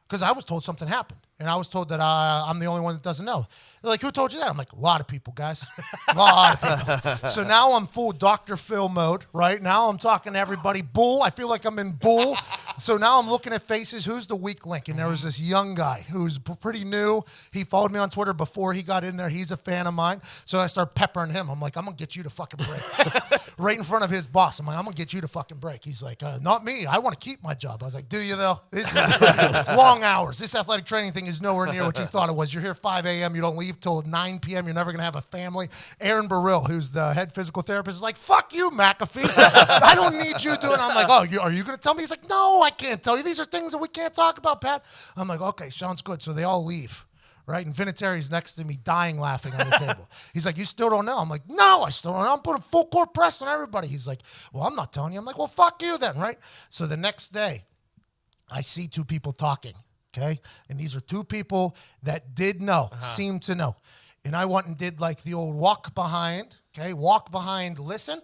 Because I was told something happened. And I was told that I'm the only one that doesn't know. They're like, "Who told you that?" I'm like, "A lot of people, guys. A lot of people." So now I'm full Dr. Phil mode, right? Now I'm talking to everybody. Bull. I feel like I'm in bull. So now I'm looking at faces. Who's the weak link? And there was this young guy who's pretty new. He followed me on Twitter before he got in there. He's a fan of mine. So I start peppering him. I'm like, "I'm going to get you to fucking break." Right in front of his boss. I'm like, "I'm going to get you to fucking break." He's like, "Not me. I want to keep my job." I was like, "Do you, though? This is long hours. This athletic training thing is nowhere near what you thought it was. You're here 5 a.m. You don't leave till 9 p.m. You're never going to have a family." Aaron Burrill, who's the head physical therapist, is like, "Fuck you, McAfee. I don't need you doing." I'm like, "Oh, are you going to tell me?" He's like, "No, I can't tell you. These are things that we can't talk about, Pat." I'm like, "Okay, sounds good." So they all leave, right? And Vinatieri's next to me dying laughing on the table. He's like, "You still don't know?" I'm like, "No, I still don't know. I'm putting full court press on everybody." He's like, "Well, I'm not telling you." I'm like, "Well, fuck you then," right? So the next day, I see two people talking. Okay, and these are two people that did know, seemed to know. And I went and did like the old walk behind, listen.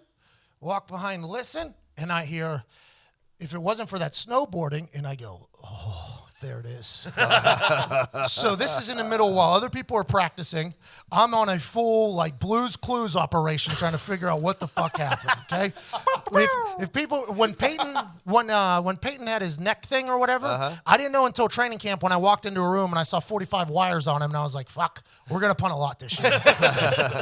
And I hear, "If it wasn't for that snowboarding," and I go, "Oh, there it is." So this is in the middle while other people are practicing. I'm on a full like Blue's Clues operation trying to figure out what the fuck happened. Okay, if people when Peyton had his neck thing or whatever, I didn't know until training camp when I walked into a room and I saw 45 wires on him and I was like, "Fuck, we're gonna punt a lot this year."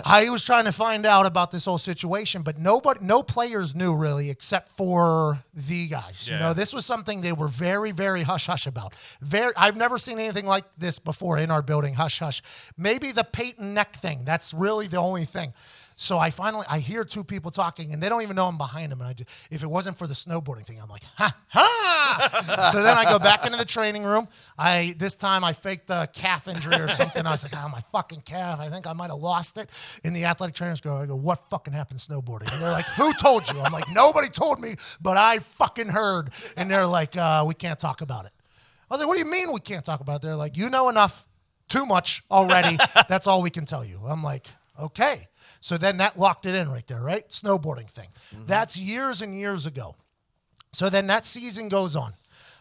I was trying to find out about this whole situation, but no players knew really except for the guys. Yeah. You know, this was something they were very, very hush hush about. I've never seen anything like this before in our building. Hush hush. Maybe the Peyton neck thing. That's really the only thing. So I hear two people talking, and they don't even know I'm behind them. And if it wasn't for the snowboarding thing, I'm like, "Ha ha!" So then I go back into the training room. This time I faked a calf injury or something. I was like, "Oh, my fucking calf. I think I might have lost it." And the athletic trainers go, "What fucking happened snowboarding?" And they're like, "Who told you?" I'm like, "Nobody told me, but I fucking heard." And they're like, "We can't talk about it." I was like, "What do you mean we can't talk about it?" They're like, "You know enough, too much already. That's all we can tell you." I'm like, "Okay." So then that locked it in right there, right? Snowboarding thing. Mm-hmm. That's years and years ago. So then that season goes on.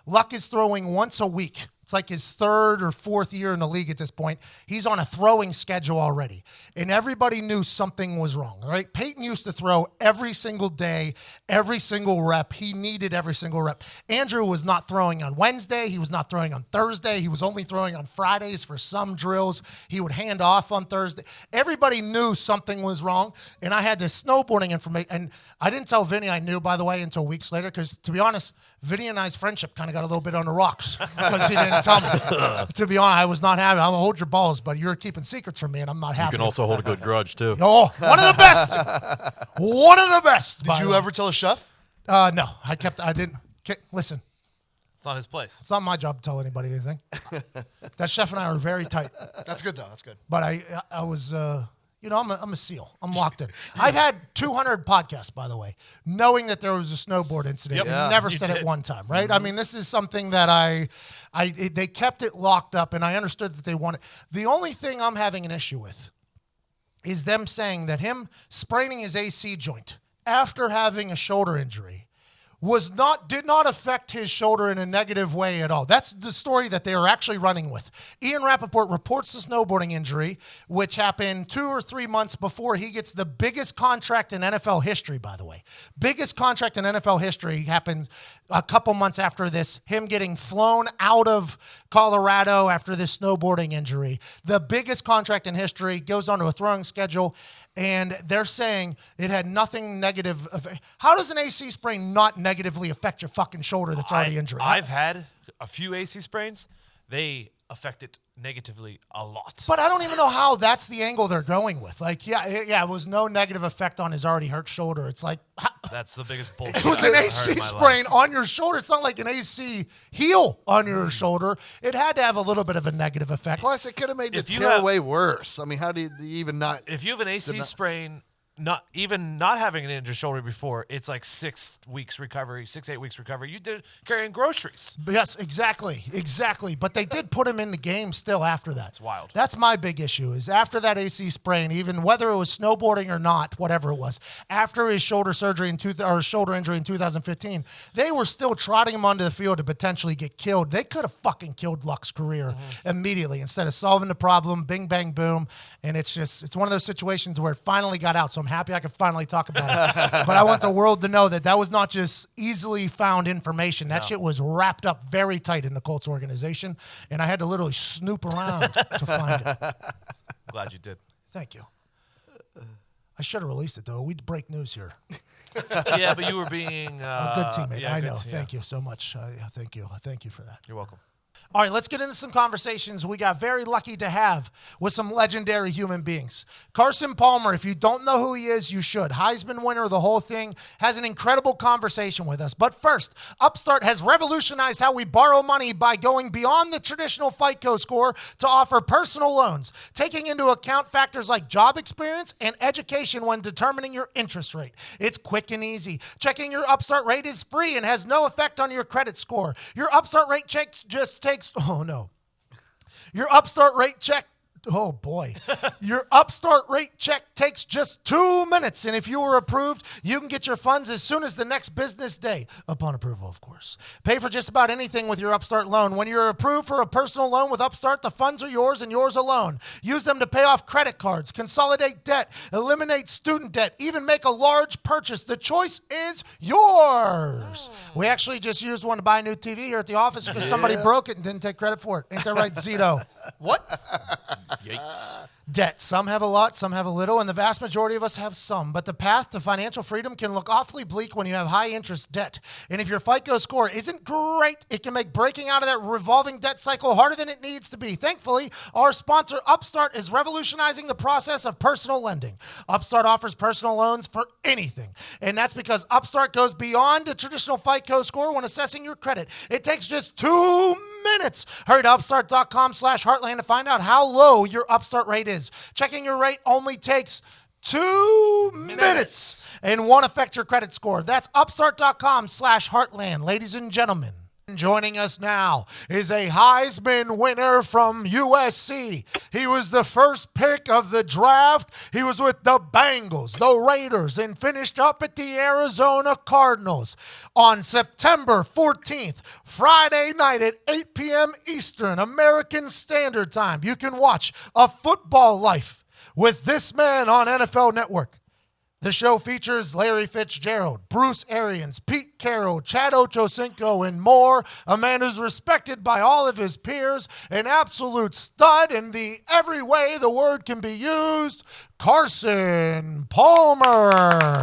Luck is throwing once a week. It's like his third or fourth year in the league at this point. He's on a throwing schedule already. And everybody knew something was wrong, right? Peyton used to throw every single day, every single rep. He needed every single rep. Andrew was not throwing on Wednesday. He was not throwing on Thursday. He was only throwing on Fridays for some drills. He would hand off on Thursday. Everybody knew something was wrong. And I had this snowboarding information. And I didn't tell Vinny I knew, by the way, until weeks later. Because, to be honest, Vinny and I's friendship kind of got a little bit on the rocks. Because he didn't tell me. To be honest, I was not happy. I'll hold your balls, but you're keeping secrets from me, and I'm not happy. You can also hold a good grudge too. Oh, one of the best. One of the best. Did you ever tell a chef? No, I didn't. Listen, It's not his place. it's not my job to tell anybody anything. That chef and I are very tight. That's good, though. That's good. But I was, I'm a SEAL. I'm locked in. I've had 200 podcasts, by the way, knowing that there was a snowboard incident. Yep. And never said it one time, right? I mean, this is something that they kept it locked up, and I understood that they wanted. The only thing I'm having an issue with is them saying that him spraining his AC joint after having a shoulder injury did not affect his shoulder in a negative way at all. That's the story that they are actually running with. Ian Rappaport reports the snowboarding injury, which happened 2 or 3 months before he gets the biggest contract in NFL history, by the way. Biggest contract in NFL history happens a couple months after this, him getting flown out of Colorado after this snowboarding injury. The biggest contract in history, goes on to a throwing schedule, and they're saying it had nothing negative. How does an AC sprain not negatively affect your fucking shoulder that's already injured? I've had a few AC sprains. They affect it negatively a lot. But I don't even know how that's the angle they're going with. Like, it was no negative effect on his already hurt shoulder. It's like, That's the biggest bullshit. it was I've an ever heard AC in my sprain life. on your shoulder. It's not like an AC heel on your shoulder. It had to have a little bit of a negative effect. Plus, it could have made the If you tear have- way worse. I mean, how do you even not? If you have an AC sprain, not having an injured shoulder before, it's like 6 weeks recovery, 8 weeks recovery. You did carrying groceries. Yes, exactly. But they did put him in the game still after that. It's wild. That's my big issue is after that AC sprain, even whether it was snowboarding or not, whatever it was, after his shoulder surgery or shoulder injury in 2015, they were still trotting him onto the field to potentially get killed. They could have fucking killed Luck's career immediately instead of solving the problem, bing, bang, boom. And it's one of those situations where it finally got out. So I'm happy I could finally talk about it. But I want the world to know that was not just easily found information. That shit was wrapped up very tight in the Colts organization, and I had to literally snoop around to find it. Glad you did. Thank you. I should have released it, though. We'd break news here. Yeah, but you were being A good teammate. yeah, I good know. team, Thank you so much. Thank you. Thank you for that. You're welcome. All right, let's get into some conversations we got very lucky to have with some legendary human beings. Carson Palmer, if you don't know who he is, you should. Heisman winner, the whole thing, has an incredible conversation with us. But first, Upstart has revolutionized how we borrow money by going beyond the traditional FICO score to offer personal loans, taking into account factors like job experience and education when determining your interest rate. It's quick and easy. Checking your Upstart rate is free and has no effect on your credit score. Your Upstart rate check just takes Your Upstart rate check Oh, boy. Your Upstart rate check takes just 2 minutes, and if you are approved, you can get your funds as soon as the next business day, upon approval, of course. Pay for just about anything with your Upstart loan. When you're approved for a personal loan with Upstart, the funds are yours and yours alone. Use them to pay off credit cards, consolidate debt, eliminate student debt, even make a large purchase. The choice is yours. We actually just used one to buy a new TV here at the office because somebody broke it and didn't take credit for it. Ain't that right, Zito? What? Yikes. Debt. Some have a lot, some have a little, and the vast majority of us have some. But the path to financial freedom can look awfully bleak when you have high interest debt. And if your FICO score isn't great, it can make breaking out of that revolving debt cycle harder than it needs to be. Thankfully, our sponsor Upstart is revolutionizing the process of personal lending. Upstart offers personal loans for anything. And that's because Upstart goes beyond the traditional FICO score when assessing your credit. It takes just 2 minutes. Hurry to upstart.com/heartland to find out how low your Upstart rate is. Checking your rate only takes 2 minutes and won't affect your credit score. That's upstart.com/heartland. Ladies and gentlemen, joining us now is a Heisman winner from USC. He was the first pick of the draft. He was with the Bengals, the Raiders, and finished up at the Arizona Cardinals. On September 14th, Friday night at 8 p.m. Eastern, American Standard Time, you can watch A Football Life with this man on NFL Network. The show features Larry Fitzgerald, Bruce Arians, Pete Carroll, Chad Ochocinco, and more. A man who's respected by all of his peers, an absolute stud in the every way the word can be used, Carson Palmer.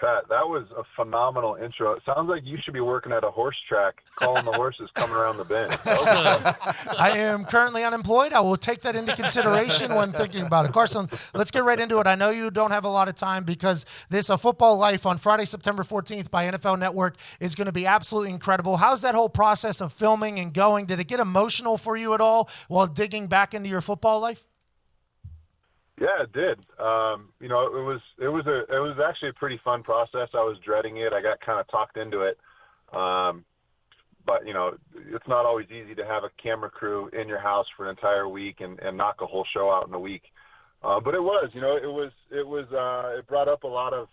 Pat, that was a phenomenal intro. It sounds like you should be working at a horse track, calling the horses coming around the bend. I am currently unemployed. I will take that into consideration when thinking about it. Carson, let's get right into it. I know you don't have a lot of time because this A Football Life on Friday, September 14th by NFL Network is going to be absolutely incredible. How's that whole process of filming and going? Did it get emotional for you at all while digging back into your football life? Yeah, it did. You know, it was actually a pretty fun process. I was dreading it. I got kind of talked into it. But you know, it's not always easy to have a camera crew in your house for an entire week and knock a whole show out in a week. But it was, you know, it brought up a lot of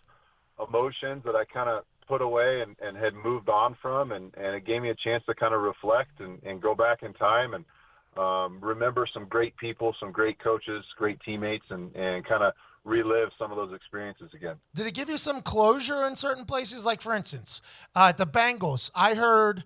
emotions that I kind of put away and had moved on from, and it gave me a chance to kind of reflect and go back in time and remember some great people, some great coaches, great teammates, and kind of relive some of those experiences again. Did it give you some closure in certain places? Like, for instance, at the Bengals, I heard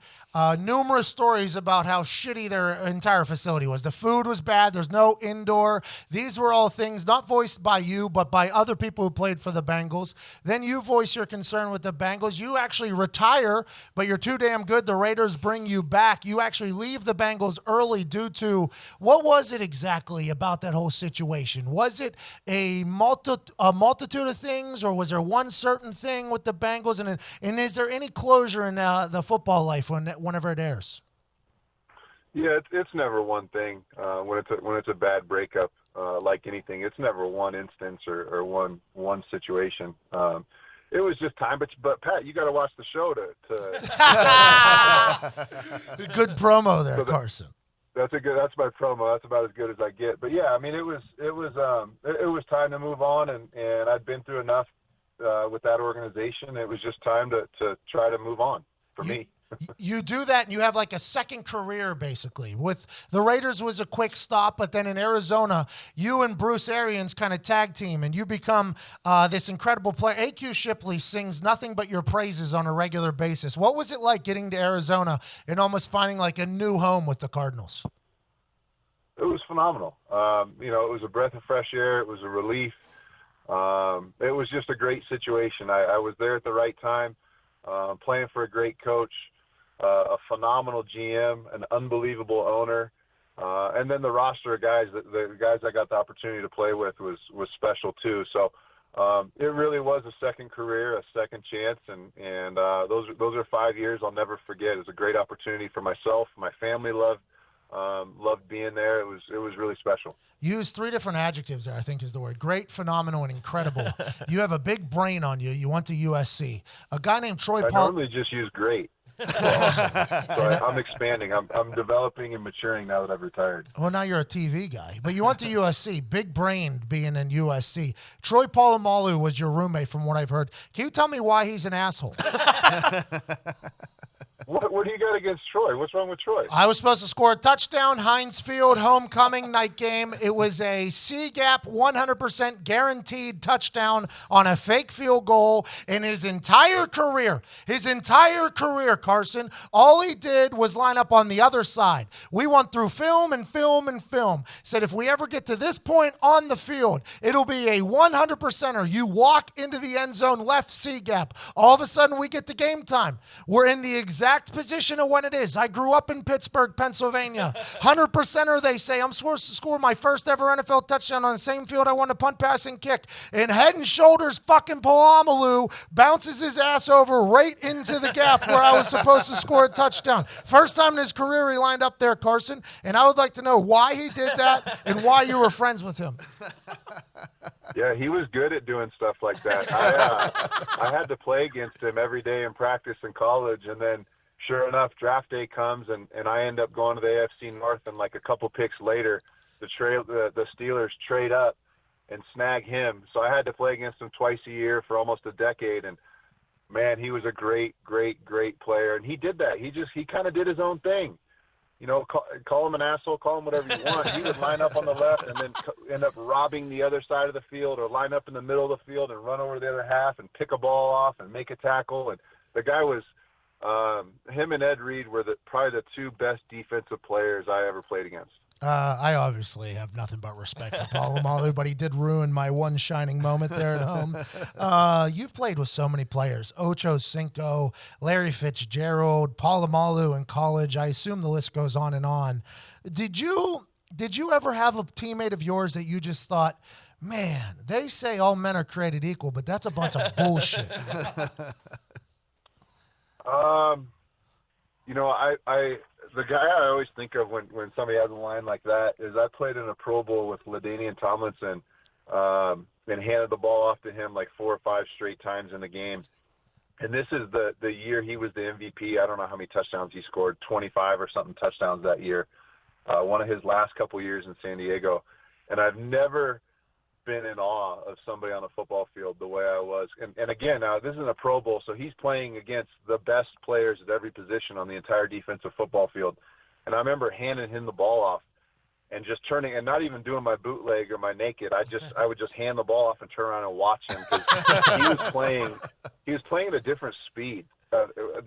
numerous stories about how shitty their entire facility was. The food was bad. There's no indoor. These were all things not voiced by you, but by other people who played for the Bengals. Then you voice your concern with the Bengals. You actually retire, but you're too damn good. The Raiders bring you back. You actually leave the Bengals early due to, what was it exactly about that whole situation? Was it a multitude of things, or was there one certain thing with the Bengals? And is there any closure in the football life whenever it airs? Yeah, it's never one thing. When it's a bad breakup, like anything, it's never one instance or one situation. It was just time, but Pat, you got to watch the show to Good promo there, Carson. That's my promo. That's about as good as I get. But yeah, I mean, it was time to move on, and I'd been through enough with that organization. It was just time to try to move on for me. You do that, and you have like a second career, basically. With the Raiders was a quick stop, but then in Arizona, you and Bruce Arians kind of tag team, and you become this incredible player. A.Q. Shipley sings nothing but your praises on a regular basis. What was it like getting to Arizona and almost finding like a new home with the Cardinals? It was phenomenal. You know, it was a breath of fresh air. It was a relief. It was just a great situation. I was there at the right time, playing for a great coach. A phenomenal GM, an unbelievable owner, and then the roster of guys, the guys I got the opportunity to play with was special too. So it really was a second career, a second chance, and those are 5 years I'll never forget. It was a great opportunity for myself. My family loved being there. It was really special. You used 3 different adjectives there, I think is the word. Great, phenomenal, and incredible. You have a big brain on you. You went to USC. A guy named Troy Palmer. I normally just use great. So I'm expanding. I'm developing and maturing now that I've retired. Well, now you're a TV guy. But you went to USC. Big brain being in USC. Troy Polamalu was your roommate from what I've heard. Can you tell me why he's an asshole? What do you got against Troy? What's wrong with Troy? I was supposed to score a touchdown, Heinz Field, homecoming night game. It was a C-gap, 100% guaranteed touchdown on a fake field goal. In his entire career, Carson, all he did was line up on the other side. We went through film and film and film. Said if we ever get to this point on the field, it'll be a 100%er. You walk into the end zone, left C-gap. All of a sudden, we get to game time. We're in the exact position of when it is. I grew up in Pittsburgh, Pennsylvania. 100%er, they say. I'm supposed to score my first ever NFL touchdown on the same field I won a punt, pass, and kick. And head and shoulders fucking Polamalu bounces his ass over right into the gap where I was supposed to score a touchdown. First time in his career he lined up there, Carson. And I would like to know why he did that and why you were friends with him. Yeah, he was good at doing stuff like that. I had to play against him every day in practice in college, and then sure enough, draft day comes, and I end up going to the AFC North, and like a couple picks later, the Steelers trade up and snag him. So I had to play against him twice a year for almost a decade, and man, he was a great, great, great player. And he did that. He kind of did his own thing. You know, call him an asshole, call him whatever you want. He would line up on the left and then end up robbing the other side of the field, or line up in the middle of the field and run over the other half and pick a ball off and make a tackle. And the guy was him and Ed Reed were probably the 2 best defensive players I ever played against. I obviously have nothing but respect for Polamalu, but he did ruin my one shining moment there at home. You've played with so many players: Ocho Cinco, Larry Fitzgerald, Polamalu in college. I assume the list goes on and on. Did you ever have a teammate of yours that you just thought, man, they say all men are created equal, but that's a bunch of bullshit? The guy I always think of when somebody has a line like that is I played in a Pro Bowl with LaDainian Tomlinson and handed the ball off to him like 4 or 5 straight times in the game. And this is the year he was the MVP. I don't know how many touchdowns he scored, 25 or something touchdowns that year, one of his last couple years in San Diego. And I've never been in awe of somebody on a football field the way I was. And again, now this isn't a Pro Bowl, so he's playing against the best players at every position on the entire defensive football field. And I remember handing him the ball off and just turning and not even doing my bootleg or my naked. I would just hand the ball off and turn around and watch him because he was playing at a different speed.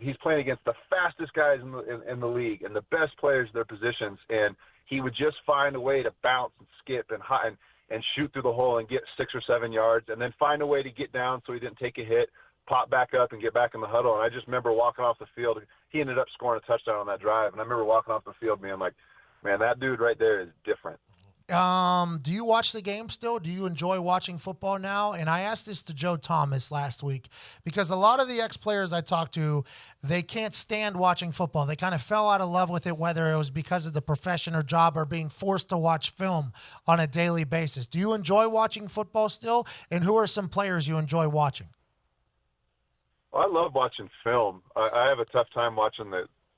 He's playing against the fastest guys in the league and the best players in their positions, and he would just find a way to bounce and skip and shoot through the hole and get 6 or 7 yards, and then find a way to get down so he didn't take a hit, pop back up and get back in the huddle. And I just remember walking off the field. He ended up scoring a touchdown on that drive, and I remember walking off the field being like, man, that dude right there is different. Do you watch the game still? Do you enjoy watching football now? And I asked this to Joe Thomas last week because a lot of the ex-players I talked to, they can't stand watching football. They kind of fell out of love with it, whether it was because of the profession or job or being forced to watch film on a daily basis. Do you enjoy watching football still? And who are some players you enjoy watching? Well, I love watching film. I have a tough time watching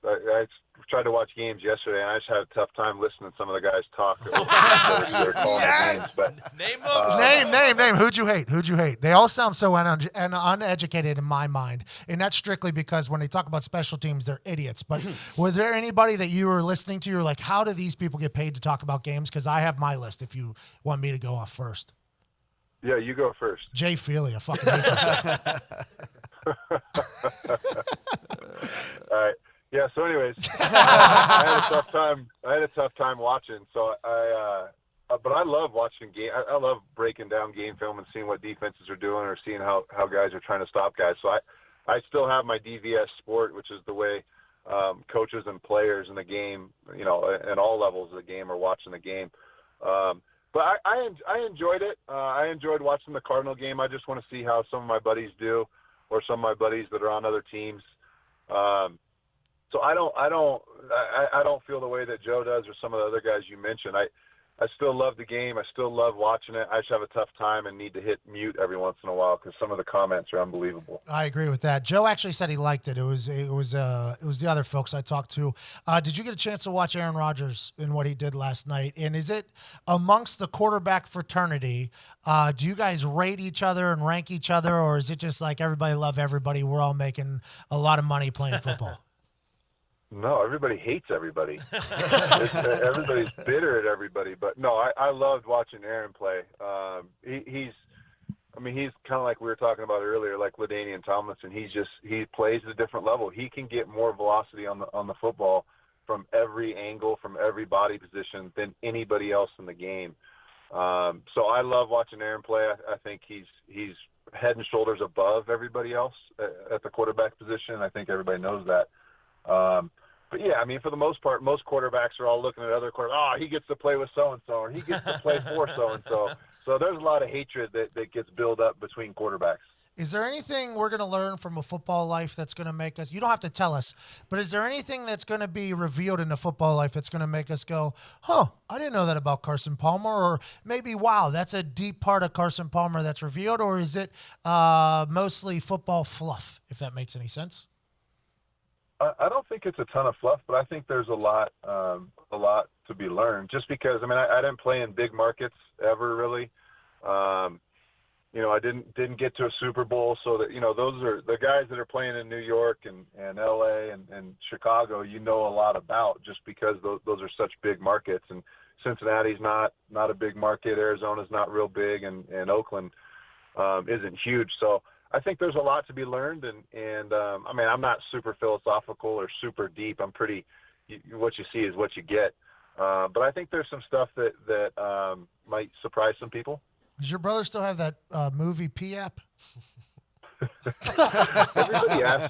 I tried to watch games yesterday, and I just had a tough time listening to some of the guys talk. Yes! Games, Name. Who'd you hate? They all sound so uneducated in my mind, and that's strictly because when they talk about special teams, they're idiots. But was there anybody that you were listening to, you're like, how do these people get paid to talk about games? Because I have my list if you want me to go off first. Yeah, you go first. Jay Feely, I fucking hate that. All right. Yeah. So, anyways, I had a tough time watching. So but I love watching game. I love breaking down game film and seeing what defenses are doing or seeing how guys are trying to stop guys. So I still have my DVS sport, which is the way coaches and players in the game, at all levels of the game are watching the game. But I enjoyed it. I enjoyed watching the Cardinal game. I just want to see how some of my buddies do, or some of my buddies that are on other teams. So I don't feel the way that Joe does or some of the other guys you mentioned. I still love the game. I still love watching it. I just have a tough time and need to hit mute every once in a while because some of the comments are unbelievable. I agree with that. Joe actually said he liked it. It was the other folks I talked to. Did you get a chance to watch Aaron Rodgers and what he did last night? And is it amongst the quarterback fraternity? Do you guys rate each other and rank each other, or is it just like everybody love everybody? We're all making a lot of money playing football. No, everybody hates everybody. Everybody's bitter at everybody. But no, I loved watching Aaron play. He's kind of like we were talking about earlier, like LaDainian Tomlinson. He plays at a different level. He can get more velocity on the football from every angle, from every body position than anybody else in the game. So I love watching Aaron play. I think he's head and shoulders above everybody else at the quarterback position. I think everybody knows that. But yeah, for the most part, most quarterbacks are all looking at other quarterbacks. Oh, he gets to play with so-and-so, or he gets to play for so-and-so. So there's a lot of hatred that gets built up between quarterbacks. Is there anything we're going to learn from a football life that's going to make us, you don't have to tell us, but is there anything that's going to be revealed in the football life that's going to make us go, I didn't know that about Carson Palmer, or maybe, wow, that's a deep part of Carson Palmer that's revealed, or is it mostly football fluff, if that makes any sense? I don't think it's a ton of fluff, but I think there's a lot to be learned. Just because, I didn't play in big markets ever really. I didn't get to a Super Bowl, so that those are the guys that are playing in New York and LA and Chicago. A lot about just because those are such big markets. And Cincinnati's not a big market. Arizona's not real big, and Oakland isn't huge. So I think there's a lot to be learned, and I'm not super philosophical or super deep. I'm pretty. What you see is what you get. But I think there's some stuff that might surprise some people. Does your brother still have that movie P app?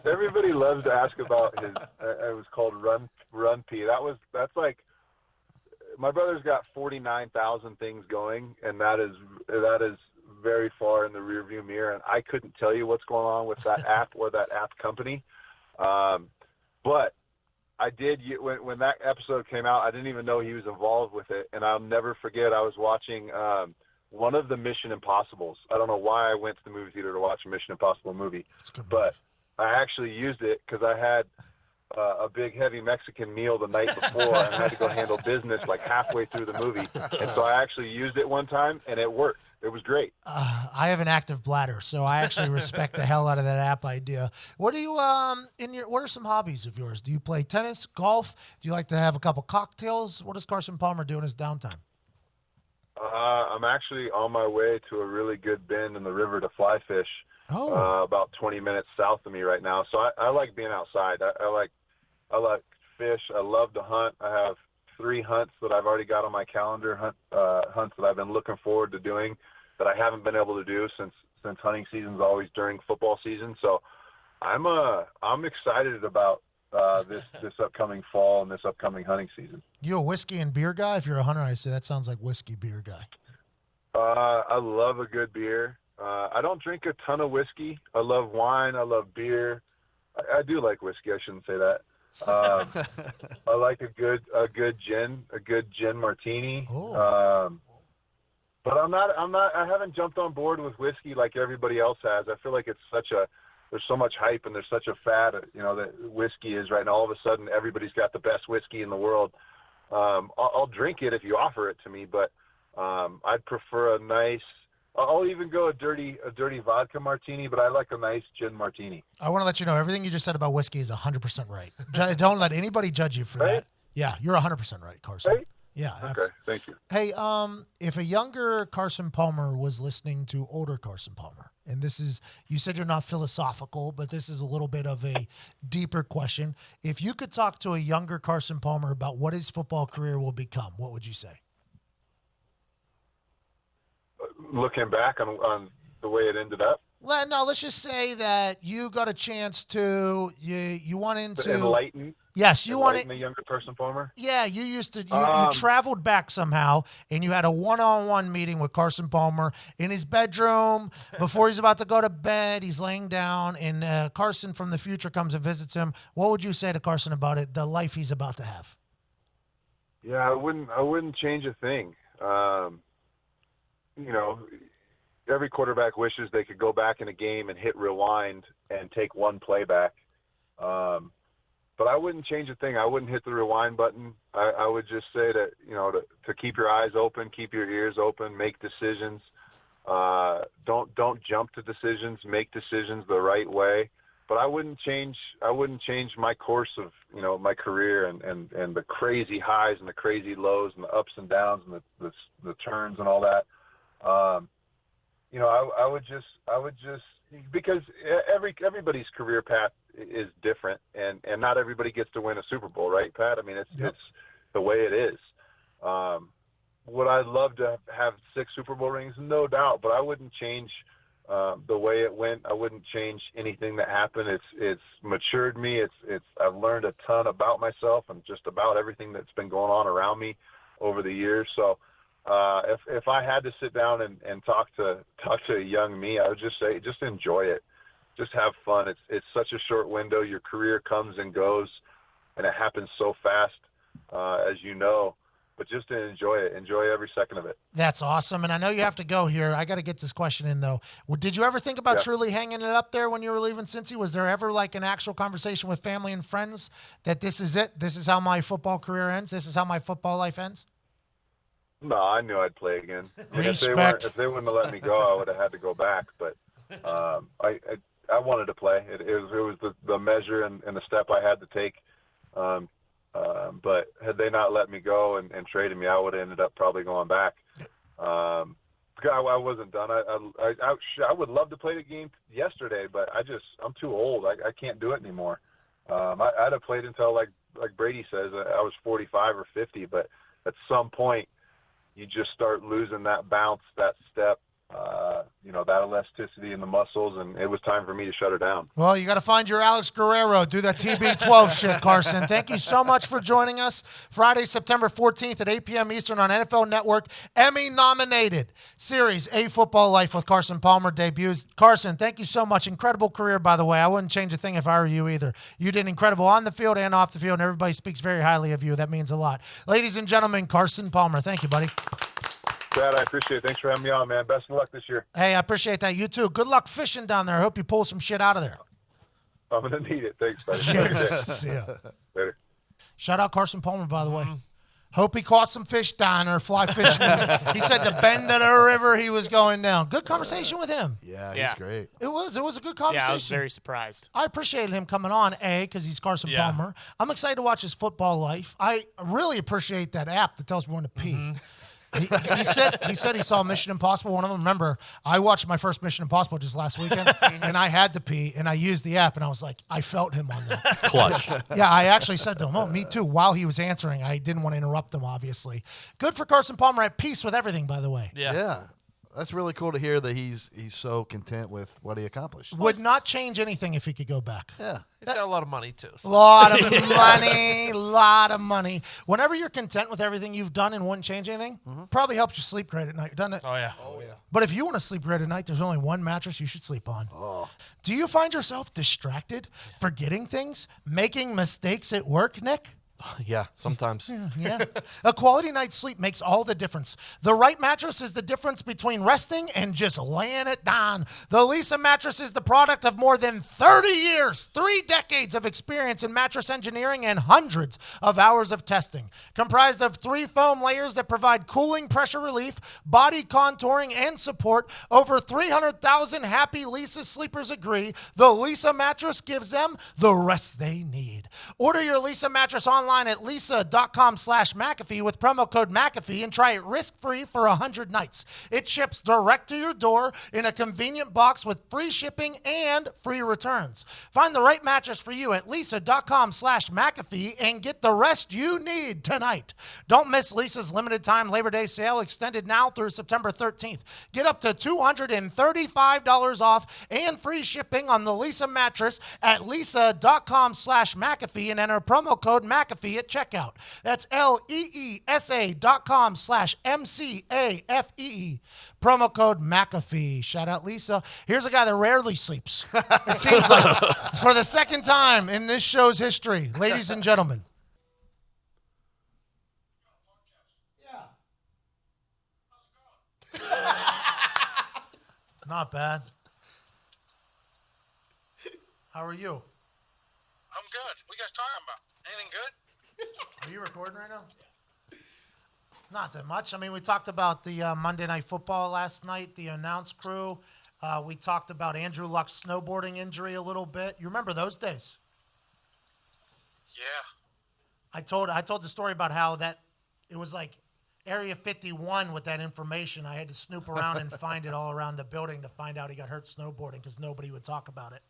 Everybody loves to ask about his. It was called Run P. That's like my brother's got 49,000 things going, and that is very far in the rearview mirror. And I couldn't tell you what's going on with that app or that app company. But I did when that episode came out. I didn't even know he was involved with it, and I'll never forget. I was watching one of the Mission Impossibles. I don't know why I went to the movie theater to watch a Mission Impossible movie, but I actually used it because I had a big, heavy Mexican meal the night before and I had to go handle business like halfway through the movie. And so I actually used it one time, and it worked. It was great. I have an active bladder, so I actually respect the hell out of that app idea. What do you what are some hobbies of yours? Do you play tennis, golf? Do you like to have a couple cocktails? What does Carson Palmer do in his downtime? I'm actually on my way to a really good bend in the river to fly fish. About 20 minutes south of me right now. So I like being outside. I like fish. I love to hunt. I have 3 hunts that I've already got on my calendar, hunts that I've been looking forward to doing that I haven't been able to do since hunting season's always during football season. So I'm excited about this upcoming fall and this upcoming hunting season. You a whiskey and beer guy? If you're a hunter, I say that sounds like whiskey beer guy. I love a good beer. I don't drink a ton of whiskey. I love wine. I love beer. I do like whiskey. I shouldn't say that. I like a good gin martini. But I haven't jumped on board with whiskey like everybody else has. I feel like it's there's so much hype and there's such a fad, that whiskey is right now. All of a sudden, everybody's got the best whiskey in the world. I'll drink it if you offer it to me, but I'd prefer a nice. I'll even go a dirty vodka martini, but I like a nice gin martini. I want to let you know everything you just said about whiskey is 100% right. Don't let anybody judge you for that. Yeah, you're 100% right, Carson. Right? Yeah. Okay, absolutely. thank you. Hey, if a younger Carson Palmer was listening to older Carson Palmer, and this is, you said you're not philosophical, but this is a little bit of a deeper question. If you could talk to a younger Carson Palmer about what his football career will become, what would you say? Looking back on the way it ended up? No, let's just say that you got a chance to, you went into... Enlighten? Yes, you wanted... a younger Carson Palmer? Yeah, you used to... You traveled back somehow, and you had a one-on-one meeting with Carson Palmer in his bedroom. Before he's about to go to bed, he's laying down, and Carson from the future comes and visits him. What would you say to Carson about it, the life he's about to have? Yeah, I wouldn't change a thing. Every quarterback wishes they could go back in a game and hit rewind and take one play back. But I wouldn't change a thing. I wouldn't hit the rewind button. I would just say that, to keep your eyes open, keep your ears open, make decisions. Don't jump to decisions, make decisions the right way. But I wouldn't change my course of, my career and the crazy highs and the crazy lows and the ups and downs and the turns and all that. I would just because everybody's career path is different, and not everybody gets to win a Super Bowl, right, Pat? I mean, it's the way it is. Would I love to have 6 Super Bowl rings? No doubt, but I wouldn't change the way it went. I wouldn't change anything that happened. It's matured me. I've learned a ton about myself and just about everything that's been going on around me over the years. So. If I had to sit down and talk to a young me, I would just say, just enjoy it. Just have fun. It's such a short window. Your career comes and goes, and it happens so fast, as you know. But just to enjoy it. Enjoy every second of it. That's awesome. And I know you have to go here. I got to get this question in, though. Did you ever think about truly hanging it up there when you were leaving Cincy? Was there ever like an actual conversation with family and friends that this is it? This is how my football career ends? This is how my football life ends? No, I knew I'd play again. Respect. If they wouldn't have let me go, I would have had to go back. But I wanted to play. It was the measure and the step I had to take. But had they not let me go and traded me, I would have ended up probably going back. I wasn't done. I would love to play the game yesterday, but I'm too old. I can't do it anymore. I'd have played until like Brady says, I was 45 or 50, but at some point you just start losing that bounce, that step, that elasticity in the muscles, and it was time for me to shut her down. Well, you got to find your Alex Guerrero. Do that TB12 shit, Carson. Thank you so much for joining us. Friday, September 14th at 8 p.m. Eastern on NFL Network. Emmy-nominated series A Football Life with Carson Palmer debuts. Carson, thank you so much. Incredible career, by the way. I wouldn't change a thing if I were you either. You did incredible on the field and off the field, and everybody speaks very highly of you. That means a lot. Ladies and gentlemen, Carson Palmer. Thank you, buddy. Brad, I appreciate it. Thanks for having me on, man. Best of luck this year. Hey, I appreciate that. You too. Good luck fishing down there. I hope you pull some shit out of there. I'm going to need it. Thanks, buddy. Cheers. See ya. Later. Shout out Carson Palmer, by the way. Hope he caught some fish down there, fly fishing. He said the bend of the river he was going down. Good conversation with him. Yeah, Yeah. he's great. It was a good conversation. Yeah, I was very surprised. I appreciated him coming on, because he's Carson Palmer. I'm excited to watch his football life. I really appreciate that app that tells me when to pee. He said he saw Mission Impossible, one of them. Remember, I watched my first Mission Impossible just last weekend, and I had to pee, and I used the app, and I was like, I felt him on that. Clutch. Yeah, I actually said to him, oh, me too, while he was answering. I didn't want to interrupt him, obviously. Good for Carson Palmer, at peace with everything, by the way. Yeah. That's really cool to hear that he's so content with what he accomplished. Would not change anything if he could go back. Yeah. He's got a lot of money, too. So. Lot of money. Whenever you're content with everything you've done and wouldn't change anything, probably helps you sleep great at night, doesn't it? Oh, yeah. But if you want to sleep great at night, there's only one mattress you should sleep on. Do you find yourself distracted, forgetting things, making mistakes at work, Nick? Yeah, sometimes. Yeah. A quality night's sleep makes all the difference. The right mattress is the difference between resting and just laying it down. The Lisa mattress is the product of more than 30 years, 3 decades of experience in mattress engineering, and hundreds of hours of testing. Comprised of 3 foam layers that provide cooling, pressure relief, body contouring, and support, over 300,000 happy Lisa sleepers agree the Lisa mattress gives them the rest they need. Order your Lisa mattress online at lisa.com/McAfee with promo code McAfee and try it risk-free for 100 nights. It ships direct to your door in a convenient box with free shipping and free returns. Find the right mattress for you at lisa.com/McAfee and get the rest you need tonight. Don't miss Lisa's limited time Labor Day sale, extended now through September 13th. Get up to $235 off and free shipping on the Lisa mattress at lisa.com/McAfee and enter promo code McAfee at checkout. That's LEESA.com/MCAFEE. Promo code McAfee. Shout out Lisa. Here's a guy that rarely sleeps. It seems like for the second time in this show's history. Ladies and gentlemen. Not bad. How are you? I'm good. What you guys talking about? Anything good? Are you recording right now? Not that much. I mean, we talked about the Monday Night Football last night, the announce crew. We talked about Andrew Luck's snowboarding injury a little bit. You remember those days? Yeah. I told the story about how that it was like Area 51 with that information. I had to snoop around and find it all around the building to find out he got hurt snowboarding because nobody would talk about it.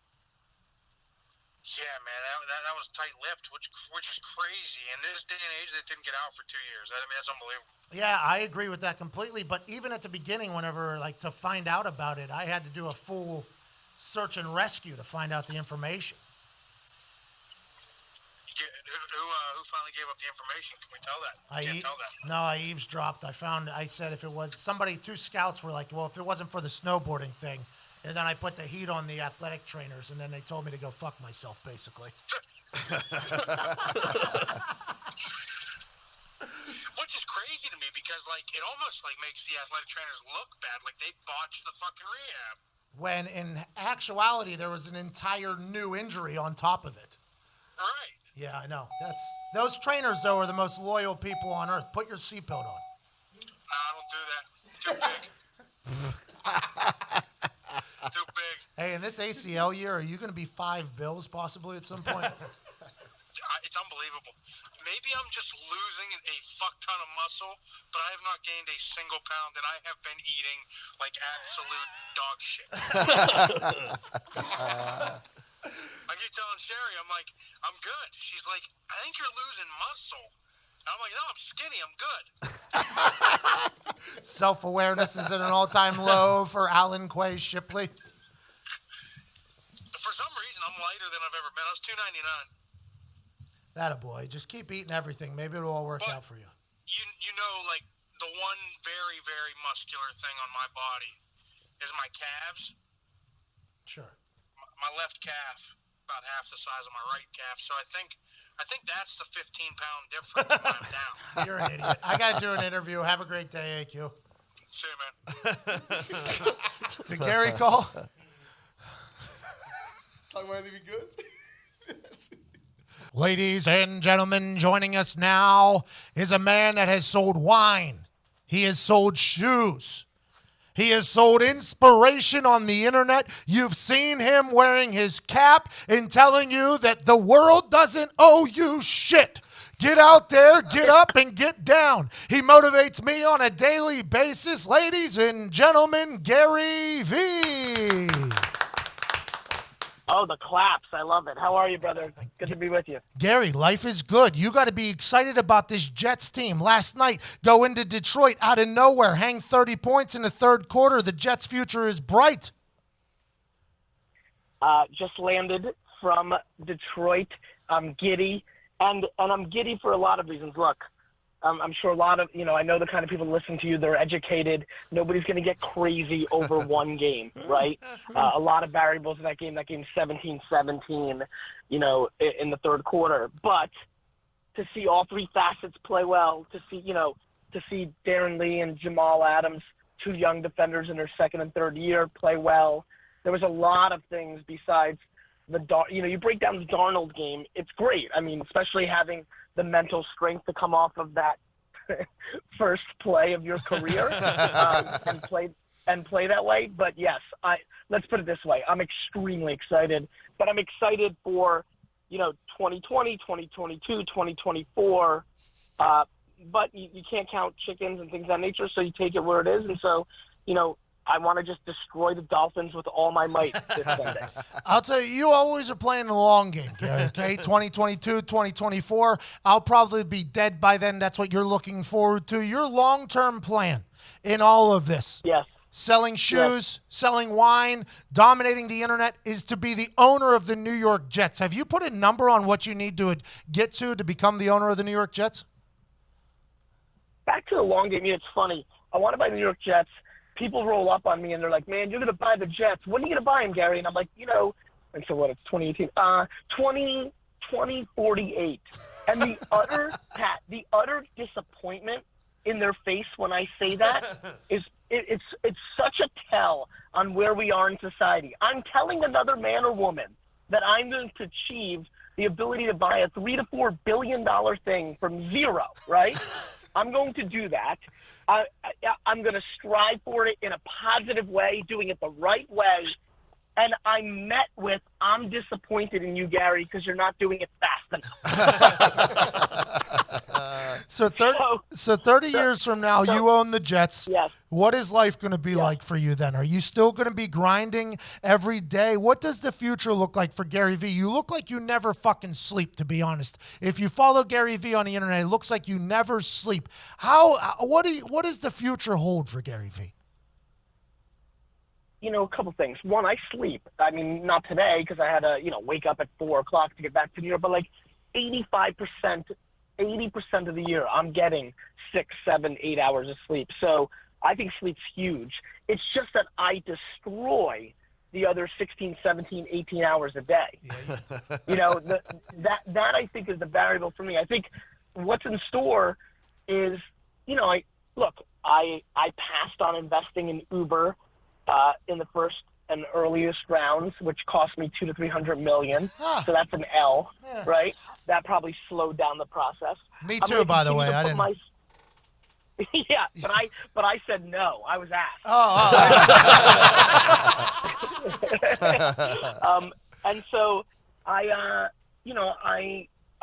Yeah, man, that was tight-lipped, which is crazy. In this day and age, they didn't get out for 2 years. I mean, that's unbelievable. Yeah, I agree with that completely. But even at the beginning, whenever, like, to find out about it, I had to do a full search and rescue to find out the information. Who finally gave up the information? Can we tell that? Can't tell that. No, I eavesdropped. I said if it was somebody, 2 scouts were like, well, if it wasn't for the snowboarding thing. And then I put the heat on the athletic trainers, and then they told me to go fuck myself, basically. Which is crazy to me because, like, it almost, like, makes the athletic trainers look bad, like they botched the fucking rehab. When, in actuality, there was an entire new injury on top of it. Right. Yeah, I know. Those trainers, though, are the most loyal people on earth. Put your seatbelt on. Nah, I don't do that. Too big. Too big. Hey, in this ACL year, are you going to be $5 bills possibly at some point? It's unbelievable. Maybe I'm just losing a fuck ton of muscle, but I have not gained a single pound, and I have been eating like absolute dog shit. I keep telling Sherry, I'm like, I'm good. She's like, I think you're losing muscle. I'm like, no, I'm skinny. I'm good. Self-awareness is at an all-time low for Alan Quay Shipley. For some reason, I'm lighter than I've ever been. I was 299. Attaboy. Just keep eating everything. Maybe it'll all work out for you. You know, like, the one very, very muscular thing on my body is my calves. Sure. My left calf, about half the size of my right calf. So I think that's the 15-pound difference when I'm down. You're an idiot. I got to do an interview. Have a great day, AQ. See you, man. Did Gary call? Talking about anything good? Ladies and gentlemen, joining us now is a man that has sold wine. He has sold shoes. He has sold inspiration on the internet. You've seen him wearing his cap and telling you that the world doesn't owe you shit. Get out there, get up, and get down. He motivates me on a daily basis. Ladies and gentlemen, Gary Vee. Oh, the claps. I love it. How are you, brother? Good to be with you. Gary, life is good. You got to be excited about this Jets team. Last night, go into Detroit out of nowhere, hang 30 points in the third quarter. The Jets' future is bright. Just landed from Detroit. I'm giddy, and I'm giddy for a lot of reasons. Look, I'm sure a lot of, I know the kind of people that listen to you, they're educated. Nobody's going to get crazy over one game, right? A lot of variables in that game. That game's 17-17, in the third quarter. But to see all three facets play well, to see Darren Lee and Jamal Adams, two young defenders in their second and third year, play well. There was a lot of things besides you break down the Darnold game. It's great. I mean, especially having the mental strength to come off of that first play of your career and play that way. But yes, let's put it this way. I'm extremely excited, but I'm excited for, 2020, 2022, 2024. But you can't count chickens and things of that nature. So you take it where it is. And so, I want to just destroy the Dolphins with all my might this Sunday. I'll tell you, you always are playing the long game, Gary, okay? 2022, 2024. I'll probably be dead by then. That's what you're looking forward to. Your long-term plan in all of this. Yes. Selling shoes, selling wine, dominating the internet is to be the owner of the New York Jets. Have you put a number on what you need to get to become the owner of the New York Jets? Back to the long game. It's funny. I want to buy the New York Jets. People roll up on me and they're like, man, you're going to buy the Jets. When are you going to buy them, Gary? And I'm like, and so what, it's 2018, 2048. And the utter disappointment in their face when I say that is it's such a tell on where we are in society. I'm telling another man or woman that I'm going to achieve the ability to buy a $3 to $4 billion thing from zero, right? I'm going to do that. I'm going to strive for it in a positive way, doing it the right way. And I'm met with, I'm disappointed in you, Gary, because you're not doing it fast enough. So 30 years from now, you own the Jets. Yes. What is life going to be like for you then? Are you still going to be grinding every day? What does the future look like for Gary Vee? You look like you never fucking sleep, to be honest. If you follow Gary Vee on the internet, it looks like you never sleep. What does the future hold for Gary Vee? A couple things. One, I sleep. I mean, not today because I had to, wake up at 4 o'clock to get back to New York, but like 85%, 80% of the year, I'm getting 6, 7, 8 hours of sleep. So I think sleep's huge. It's just that I destroy the other 16, 17, 18 hours a day. That I think is the variable for me. I think what's in store is, I passed on investing in Uber in the first and earliest rounds, which cost me $200 to $300 million. So that's an L, right? That probably slowed down the process. Me too, by the way. I didn't. Yeah, but I said no. I was asked. And so I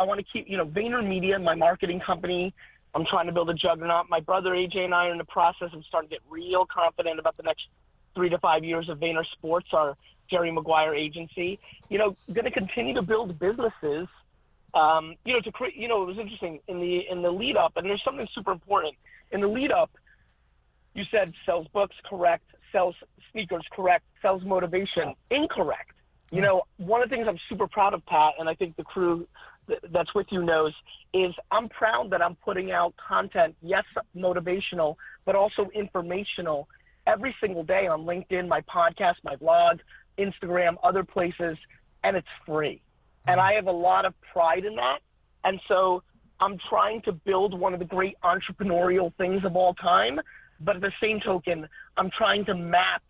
want to keep, VaynerMedia, my marketing company. I'm trying to build a juggernaut. My brother AJ and I are in the process of starting to get real confident about the next 3 to 5 years of Vayner Sports, our Jerry Maguire agency. Going to continue to build businesses to create, it was interesting in the lead up, and there's something super important in the lead up. You said sells books, correct. Sells sneakers, correct. Sells motivation, incorrect. One of the things I'm super proud of, Pat, and I think the crew that's with you knows, is I'm proud that I'm putting out content, yes, motivational, but also informational every single day on LinkedIn, my podcast, my blog, Instagram, other places, and it's free. And I have a lot of pride in that. And so I'm trying to build one of the great entrepreneurial things of all time. But at the same token, I'm trying to map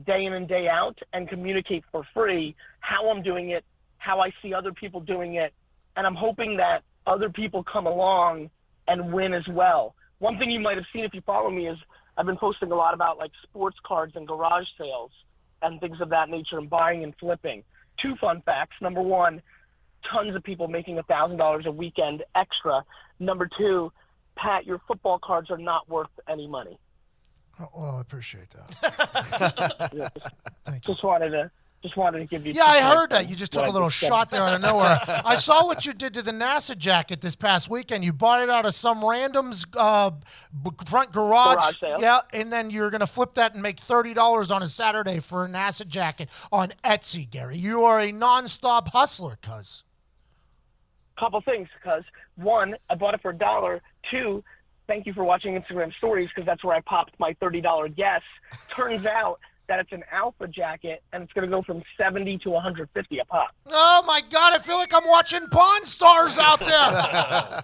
day in and day out and communicate for free how I'm doing it, how I see other people doing it. And I'm hoping that other people come along and win as well. One thing you might have seen if you follow me is I've been posting a lot about like sports cards and garage sales and things of that nature and buying and flipping. 2 fun facts. Number 1, tons of people making $1,000 a weekend extra. Number 2, Pat, your football cards are not worth any money. Oh, well, I appreciate that. Thank you. Just wanted to give you. Yeah, I heard that. You just took a little shot there out of nowhere. I saw what you did to the NASA jacket this past weekend. You bought it out of some random's front garage. Sale. Yeah, and then you're going to flip that and make $30 on a Saturday for a NASA jacket on Etsy, Gary. You are a nonstop hustler, cuz. Couple things, cuz. 1, I bought it for $1. 2, thank you for watching Instagram stories, because that's where I popped my $30 guess. Turns out that it's an alpha jacket, and it's going to go from $70 to $150 a pop. Oh, my God. I feel like I'm watching Pawn Stars out there.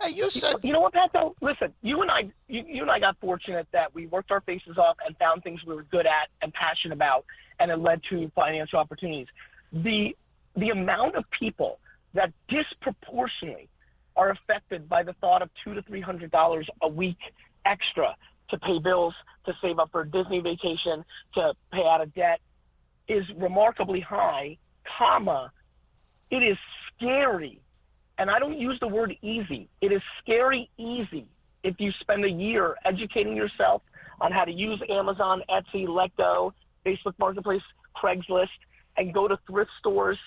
Hey, you said... You know what, Pat, though? Listen, you and I got fortunate that we worked our faces off and found things we were good at and passionate about, and it led to financial opportunities. The amount of people that disproportionately are affected by the thought of $200 to $300 a week extra to pay bills, to save up for a Disney vacation, to pay out of debt is remarkably high, it is scary. And I don't use the word easy. It is scary easy if you spend a year educating yourself on how to use Amazon, Etsy, Letgo, Facebook Marketplace, Craigslist, and go to thrift stores,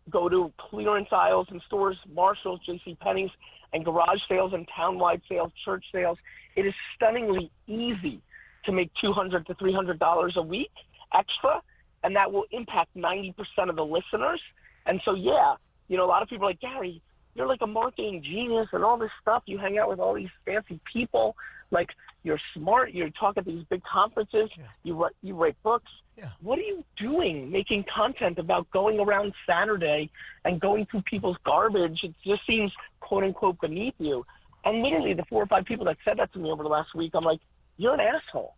go to clearance aisles in stores, Marshalls, JCPenney's, and garage sales and town-wide sales, church sales. It is stunningly easy to make $200 to $300 a week extra, and that will impact 90% of the listeners. And so, yeah, a lot of people are like, Gary, you're like a marketing genius and all this stuff. You hang out with all these fancy people. Like, you're smart. You talk at these big conferences. Yeah. You write books. Yeah. What are you doing making content about going around Saturday and going through people's garbage? It just seems, quote unquote, beneath you. And literally the 4 or 5 people that said that to me over the last week, I'm like, you're an asshole.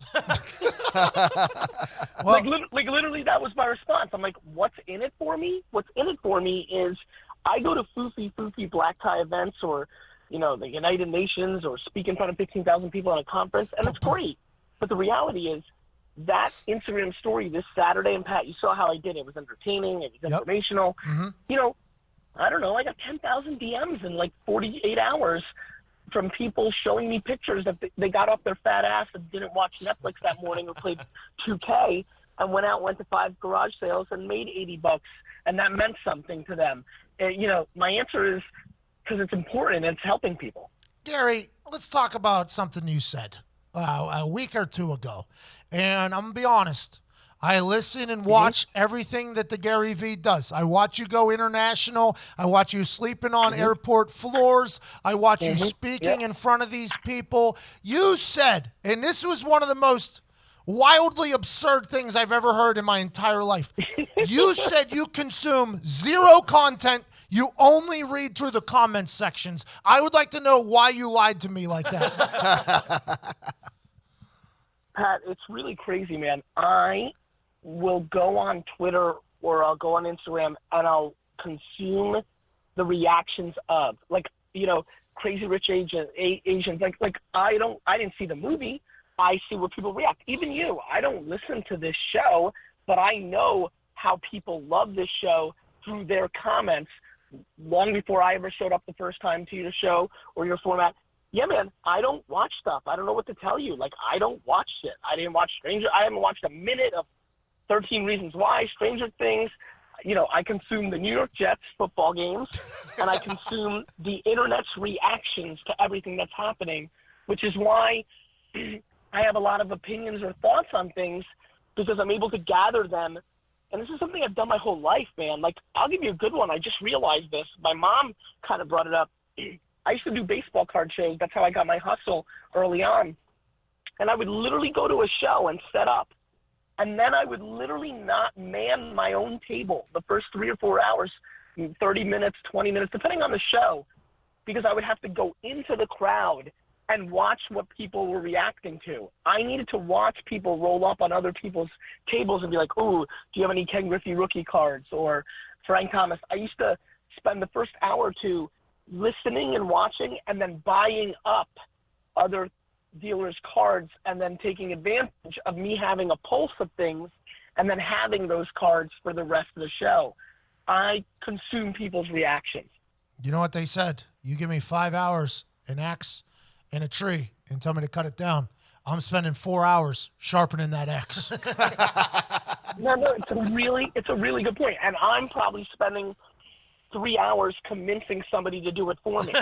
Well, literally that was my response. I'm like, what's in it for me? What's in it for me is I go to foofy black tie events or, the United Nations or speak in front of 15,000 people at a conference, and it's great. But the reality is, that Instagram story this Saturday, and Pat, you saw how I did it. It was entertaining. It was informational. Mm-hmm. I don't know. I got 10,000 DMs in like 48 hours from people showing me pictures that they got off their fat ass and didn't watch Netflix that morning or played 2K and went to 5 garage sales and made $80, and that meant something to them. My answer is because it's important and it's helping people. Gary, let's talk about something you said a week or 2 ago. And I'm going to be honest. I listen and watch everything that the Gary Vee does. I watch you go international. I watch you sleeping on airport floors. I watch you speaking in front of these people. You said, and this was one of the most wildly absurd things I've ever heard in my entire life. You said you consume 0 content. You only read through the comment sections. I would like to know why you lied to me like that. Pat, it's really crazy, man. I will go on Twitter or I'll go on Instagram and I'll consume the reactions of, Crazy Rich Asians. Like I didn't see the movie. I see where people react. Even you, I don't listen to this show, but I know how people love this show through their comments long before I ever showed up the first time to your show or your format. Yeah, man, I don't watch stuff. I don't know what to tell you. I don't watch shit. I didn't watch I haven't watched a minute of 13 Reasons Why, Stranger Things. I consume the New York Jets football games, and I consume the internet's reactions to everything that's happening, which is why I have a lot of opinions or thoughts on things, because I'm able to gather them. And this is something I've done my whole life, man. Like, I'll give you a good one. I just realized this. My mom kind of brought it up. I used to do baseball card shows. That's how I got my hustle early on. And I would literally go to a show and set up. And then I would literally not man my own table the first 3 or 4 hours, 30 minutes, 20 minutes, depending on the show, because I would have to go into the crowd and watch what people were reacting to. I needed to watch people roll up on other people's tables and be like, ooh, do you have any Ken Griffey rookie cards or Frank Thomas? I used to spend the first hour or two listening and watching and then buying up other dealers' cards and then taking advantage of me having a pulse of things and then having those cards for the rest of the show. I consume people's reactions. You know what they said? You give me 5 hours, an axe, and a tree, and tell me to cut it down. I'm spending 4 hours sharpening that axe. No, it's a really good point. And I'm probably spending 3 hours convincing somebody to do it for me.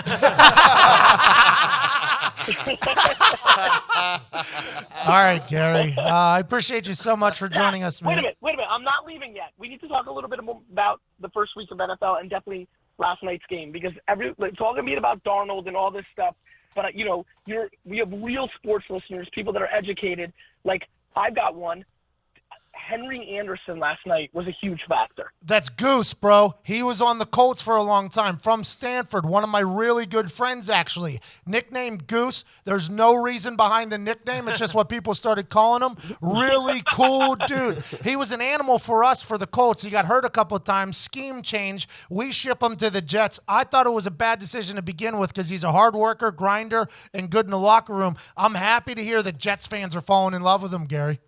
All right, Gary. I appreciate you so much for joining us, man. Wait a minute. I'm not leaving yet. We need to talk a little bit more about the first week of NFL and definitely last night's game, because it's all going to be about Darnold and all this stuff. But, we have real sports listeners, people that are educated. Like, I've got one. Henry Anderson last night was a huge factor. That's Goose, bro. He was on the Colts for a long time, from Stanford. One of my really good friends, actually. Nicknamed Goose. There's no reason behind the nickname. It's just what people started calling him. Really cool dude. He was an animal for us for the Colts. He got hurt a couple of times. Scheme change. We ship him to the Jets. I thought it was a bad decision to begin with because he's a hard worker, grinder, and good in the locker room. I'm happy to hear that Jets fans are falling in love with him, Gary.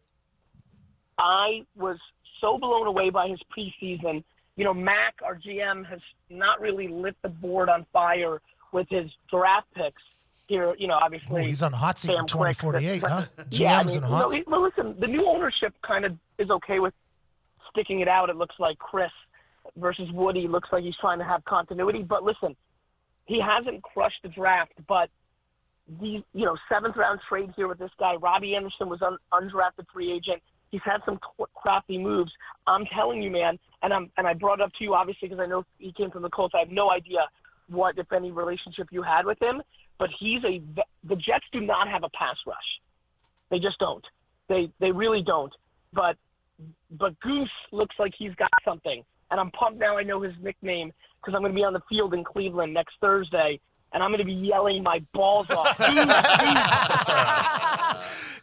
I was so blown away by his preseason. Mack, our GM, has not really lit the board on fire with his draft picks here. Obviously. Oh, he's on hot seat in 2048, huh? Yeah, GM's in hot seat. Well, listen, the new ownership kind of is okay with sticking it out. It looks like Chris versus Woody looks like he's trying to have continuity. But listen, he hasn't crushed the draft, but the 7th round trade here with this guy, Robbie Anderson, was undrafted free agent. He's had some crafty moves. I'm telling you, man, and I brought it up to you, obviously, because I know he came from the Colts. I have no idea what, if any, relationship you had with him, but the Jets do not have a pass rush. They just don't. They really don't. But Goose looks like he's got something, and I'm pumped now I know his nickname because I'm going to be on the field in Cleveland next Thursday, and I'm going to be yelling my balls off.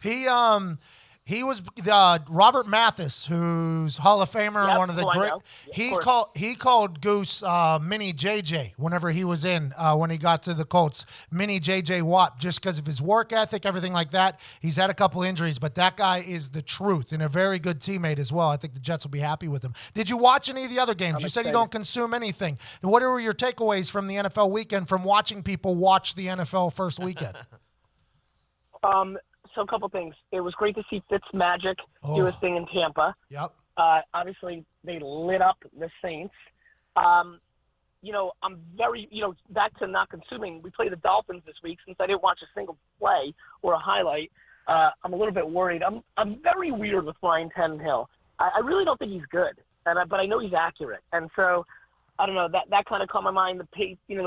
Goose. He was Robert Mathis, who's Hall of Famer, one of the great. He called Goose Mini JJ whenever he was in when he got to the Colts. Mini JJ Watt, just because of his work ethic, everything like that. He's had a couple injuries, but that guy is the truth and a very good teammate as well. I think the Jets will be happy with him. Did you watch any of the other games? You said you don't consume anything. What were your takeaways from the NFL weekend from watching people watch the NFL first weekend? So a couple things. It was great to see Fitzmagic do his thing in Tampa. Yep. Obviously, they lit up the Saints. I'm very, back to not consuming. We play the Dolphins this week. Since I didn't watch a single play or a highlight, I'm a little bit worried. I'm very weird with Ryan Tannehill. I really don't think he's good, but I know he's accurate. And so, I don't know, that kind of caught my mind. The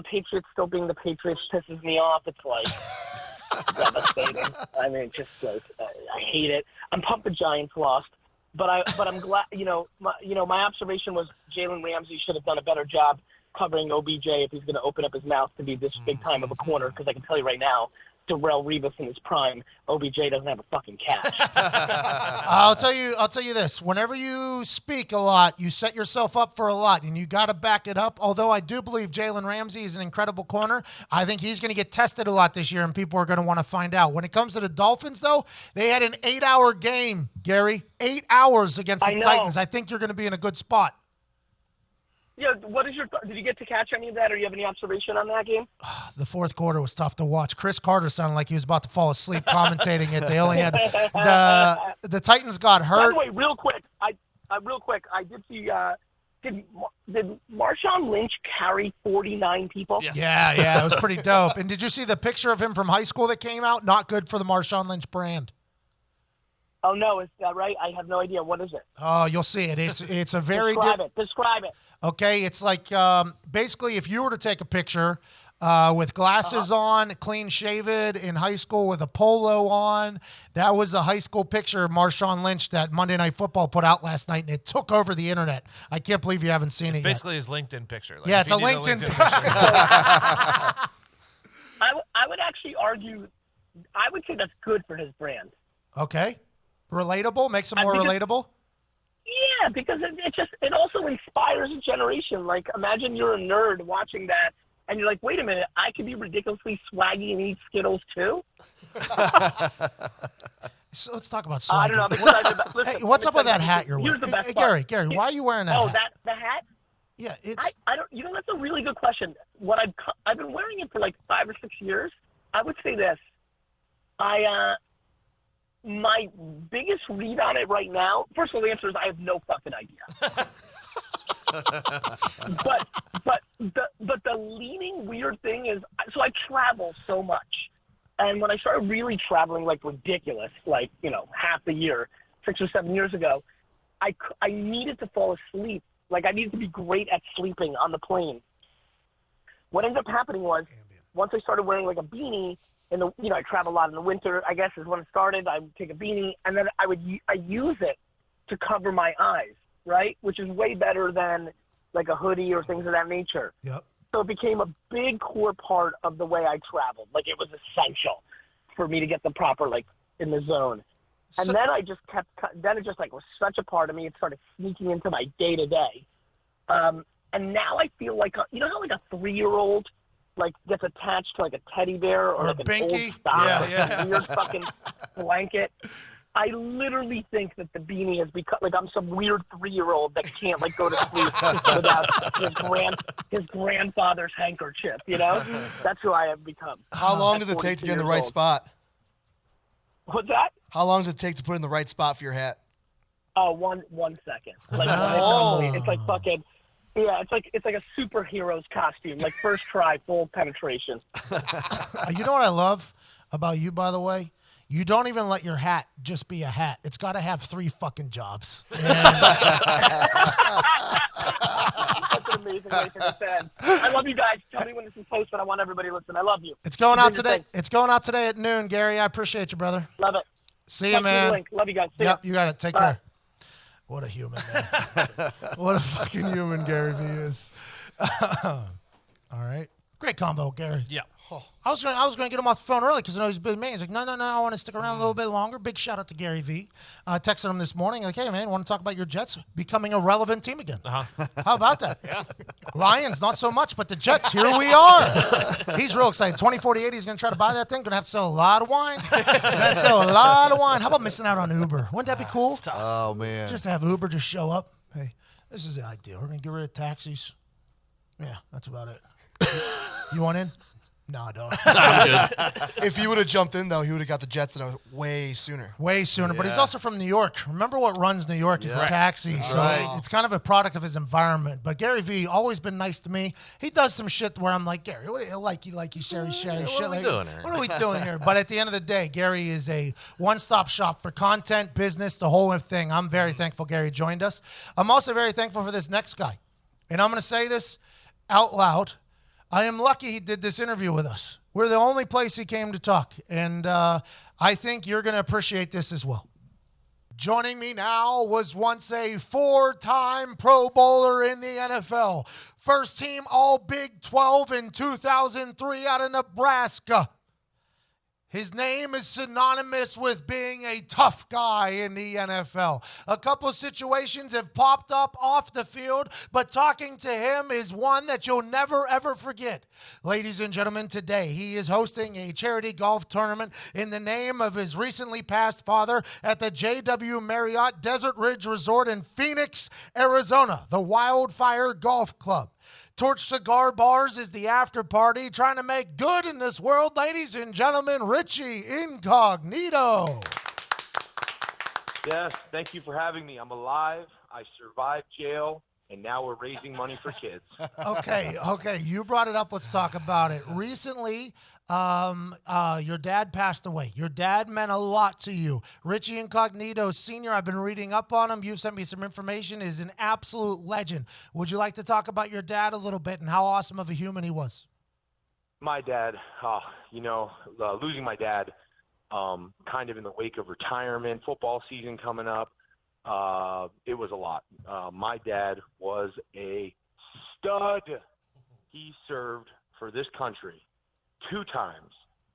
Patriots still being the Patriots pisses me off. It's like devastating. I mean, just like I hate it. I'm pumped the Giants lost, but I'm glad. My observation was Jalen Ramsey should have done a better job covering OBJ if he's going to open up his mouth to be this big time of a corner. Because I can tell you right now, Darrelle Revis in his prime, OBJ doesn't have a fucking catch. I'll tell you this. Whenever you speak a lot, you set yourself up for a lot, and you got to back it up. Although I do believe Jalen Ramsey is an incredible corner, I think he's going to get tested a lot this year, and people are going to want to find out. When it comes to the Dolphins, though, they had an 8-hour game, Gary. 8 hours against the Titans. I think you're going to be in a good spot. Yeah, did you get to catch any of that, or do you have any observation on that game? The fourth quarter was tough to watch. Chris Carter sounded like he was about to fall asleep commentating it. They only had the Titans got hurt. By the way, real quick, I did see did Marshawn Lynch carry 49 people? Yes. Yeah, it was pretty dope. And did you see the picture of him from high school that came out? Not good for the Marshawn Lynch brand. Oh, no, is that right? I have no idea. What is it? Oh, you'll see it. It's a very Describe it. Okay, it's like basically if you were to take a picture with glasses on, clean shaven in high school with a polo on, that was a high school picture of Marshawn Lynch that Monday Night Football put out last night, and it took over the internet. I can't believe you haven't seen it yet. Basically his LinkedIn picture. Like, Yeah, if it's a you need LinkedIn picture. I would actually argue, I would say that's good for his brand. Okay. Relatable? Makes it more relatable? Yeah, because it also inspires a generation. Like, imagine you're a nerd watching that, and you're like, wait a minute, I could be ridiculously swaggy and eat Skittles too? So let's talk about swaggy. I don't know. Listen, Hey, what's up with that hat you're Here's wearing? the best Hey, part. Gary, why are you wearing that hat? The hat? Yeah, it's... I don't. You know, that's a really good question. I've been wearing it for like 5 or 6 years. I would say this. My biggest read on it right now, first of all, the answer is I have no fucking idea. but the leaning weird thing is, so I travel so much. And when I started really traveling like ridiculous, like, half the year, 6 or 7 years ago, I needed to fall asleep. Like, I needed to be great at sleeping on the plane. What ended up happening was, once I started wearing like a beanie, I travel a lot in the winter, I guess is when it started. I would take a beanie, and then I use it to cover my eyes, right? Which is way better than like a hoodie or things of that nature. Yep. So it became a big core part of the way I traveled. Like, it was essential for me to get the proper, like, in the zone. And then I just then it just like was such a part of me. It started sneaking into my day to day. And now I feel like, how like a 3-year-old like gets attached to like a teddy bear or like an old binky? stock, weird fucking blanket. I literally think that the beanie has become like I'm some weird 3-year-old that can't like go to sleep without his grandfather's handkerchief. That's who I have become. How long does it take to get in the right spot? What's that? How long does it take to put in the right spot for your hat? Oh, 1 second. Like it's like fucking. Yeah, it's like a superhero's costume. Like first try, full penetration. You know what I love about you, by the way? You don't even let your hat just be a hat. It's got to have 3 fucking jobs. That's an amazing way to defend. I love you guys. Tell me when this is posted. I want everybody to listen. I love you. It's going out today. It's going out today at noon, Gary. I appreciate you, brother. Love it. See you, man. Link. Love you guys. See ya. You got it. Take care. What a human, man. What a fucking human Gary Vee is. All right. Great combo, Gary. Yeah. I was gonna get him off the phone early because I know he's a big man. He's like, no, I want to stick around a little bit longer. Big shout out to Gary Vee. Texted him this morning, like, hey, man, want to talk about your Jets becoming a relevant team again? How about that? Yeah. Lions, not so much, but the Jets, here we are. He's real excited. 2048, he's going to try to buy that thing. Going to have to sell a lot of wine. How about missing out on Uber? Wouldn't that be cool? Oh, man. Just to have Uber just show up. Hey, this is the idea. We're going to get rid of taxis. Yeah, that's about it. You want in? No, dog. If he would have jumped in, though, he would have got the Jets way sooner. Way sooner. But he's also from New York. Remember what runs New York is the taxi. So it's kind of a product of his environment. But Gary Vee always been nice to me. He does some shit where I'm like, Gary, what Sherry, shit. What are we doing here? What are we doing here? But at the end of the day, Gary is a one-stop shop for content, business, the whole thing. I'm very thankful Gary joined us. I'm also very thankful for this next guy. And I'm going to say this out loud. I am lucky he did this interview with us. We're the only place he came to talk, and I think you're going to appreciate this as well. Joining me now was once a 4-time Pro Bowler in the NFL. First team All Big 12 in 2003 out of Nebraska. His name is synonymous with being a tough guy in the NFL. A couple situations have popped up off the field, but talking to him is one that you'll never, ever forget. Ladies and gentlemen, today he is hosting a charity golf tournament in the name of his recently passed father at the JW Marriott Desert Ridge Resort in Phoenix, Arizona, the Wildfire Golf Club. Torch Cigar Bars is the after party, trying to make good in this world. Ladies and gentlemen, Richie Incognito. Yes, thank you for having me. I'm alive. I survived jail, and now we're raising money for kids. Okay. You brought it up. Let's talk about it. Recently, your dad passed away. Your dad meant a lot to you. Richie Incognito Sr., I've been reading up on him. You've sent me some information, is an absolute legend. Would you like to talk about your dad a little bit and how awesome of a human he was? My dad, losing my dad kind of in the wake of retirement, football season coming up, it was a lot. My dad was a stud. He served for this country 2 times